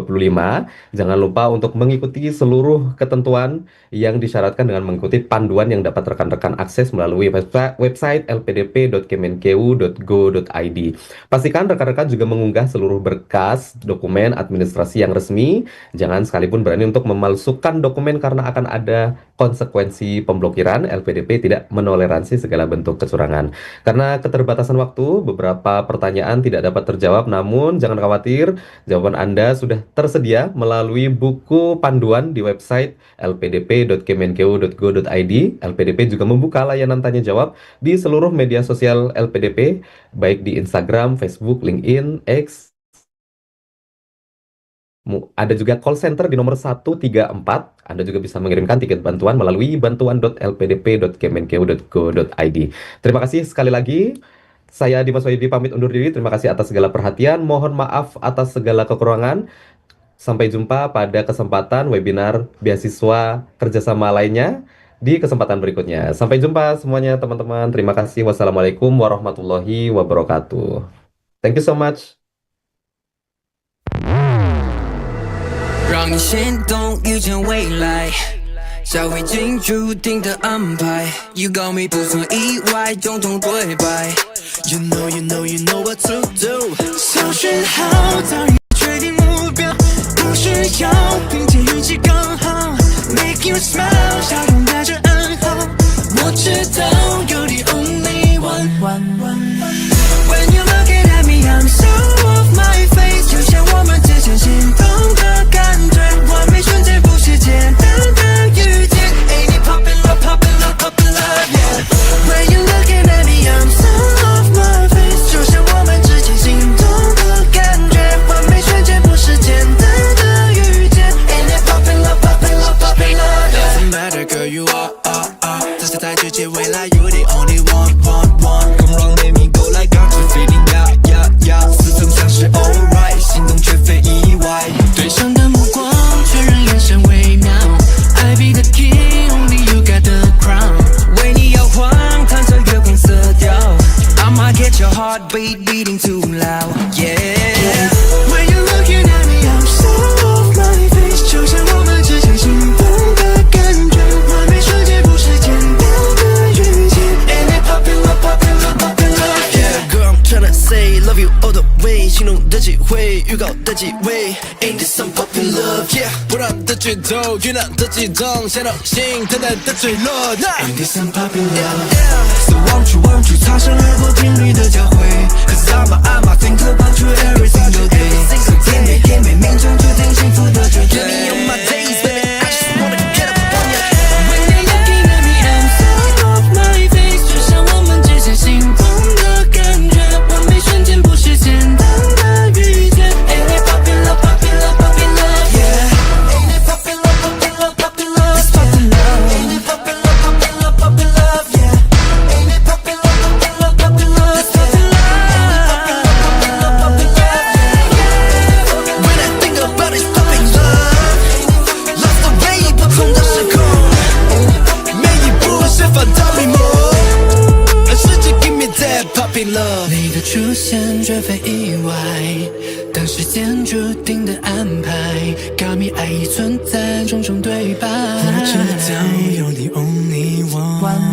Jangan lupa untuk mengikuti seluruh ketentuan yang disyaratkan dengan mengikuti panduan yang dapat rekan-rekan akses melalui website lpdp.kemenkeu.go.id. Pastikan rekan-rekan juga mengunggah seluruh berkas dokumen administrasi yang resmi. Jangan sekalipun berani untuk memalsukan dokumen karena akan ada konsekuensi pemblokiran. LPDP tidak menoleransi segala bentuk kecurangan. Karena keterbatasan waktu, beberapa pertanyaan tidak dapat terjawab, namun jangan khawatir, jawaban Anda sudah tersedia melalui buku panduan di website lpdp.kemenkeu.go.id. LPDP juga membuka layanan tanya jawab di seluruh media sosial LPDP, baik di Instagram, Facebook, LinkedIn, X. Ada juga call center di nomor 134. Anda juga bisa mengirimkan tiket bantuan melalui bantuan.lpdp.kemenkeu.go.id. Terima kasih sekali lagi. Saya Dimas Wahyudi pamit undur diri. Terima kasih atas segala perhatian. Mohon maaf atas segala kekurangan. Sampai jumpa pada kesempatan webinar beasiswa kerjasama lainnya di kesempatan berikutnya. Sampai jumpa semuanya teman-teman. Terima kasih. Wassalamualaikum warahmatullahi wabarakatuh. Thank you so much. 让你心动，遇见未来，消费进注定的安排。You got me 不曾意外，种种对白。You know what to do。搜寻好，早已确定目标，不需要凭借运气刚好。Make you smile， 笑容带着暗号。我知道 you're the only one。When you looking at me, I'm so off my face， 就像我们之间心动的感觉，完美瞬间不是简单的遇见。哎，你 popping love, popping love, popping love, yeah。When you looking at me, I'm so off my face， 就像我们之间心动的感觉，完美瞬间不是简单的遇见。哎，你 popping love, popping love, popping love, yeah。 Doesn't matter, girl, you are。这是在直接未来 ，you the only one。Come on, let me go like I'm feeling yeah。似曾相识 alright， 心动却非意外。对上的目光，确认眼神微妙。I be the king, only you got the crown。为你摇晃，弹着月光色调。I might get your heartbeat beating too loud, yeah。When you looking at me, I'm so off my face， 就像我们之间心动的感觉，完美瞬间不是简单的遇见。And it popping love, popping love, popping love, yeah。Girl, I'm tryna say love you all the way， 心动的机会，预告的机会。Ain't this some popping love, yeah。不让的剧透，酝酿的激动，想到心等待的坠落。Ain't this some popping love, yeah。So won't you，擦身而过频率的交汇 ，Cause I'm think about you every single day。So give me，命中注定幸福的绝对。Get me on my days, baby, I just wanna get up on ya。When you're looking at me, I'm so off my face， 就像我们之间心动的感觉，完美瞬间不是简单的遇见。Ain't it popping love, popping love, popping love, yeah。 Ain't it popping love, popping love, popping love, it's popping love。 Ain't it popping love, popping love, popping love, yeah。 Ain't it popping love, popping love, popping love, it's popping love。 Ain't it popping love, popping love, popping love, yeah。 When I think about it, it's popping love。 Love the way 不同的时空，每一步是翻到迷蒙，世界 give me that popping love。 你的出现绝非意外，当时间注定的安排，告密爱已存在种种对白。我知道 you're the only one。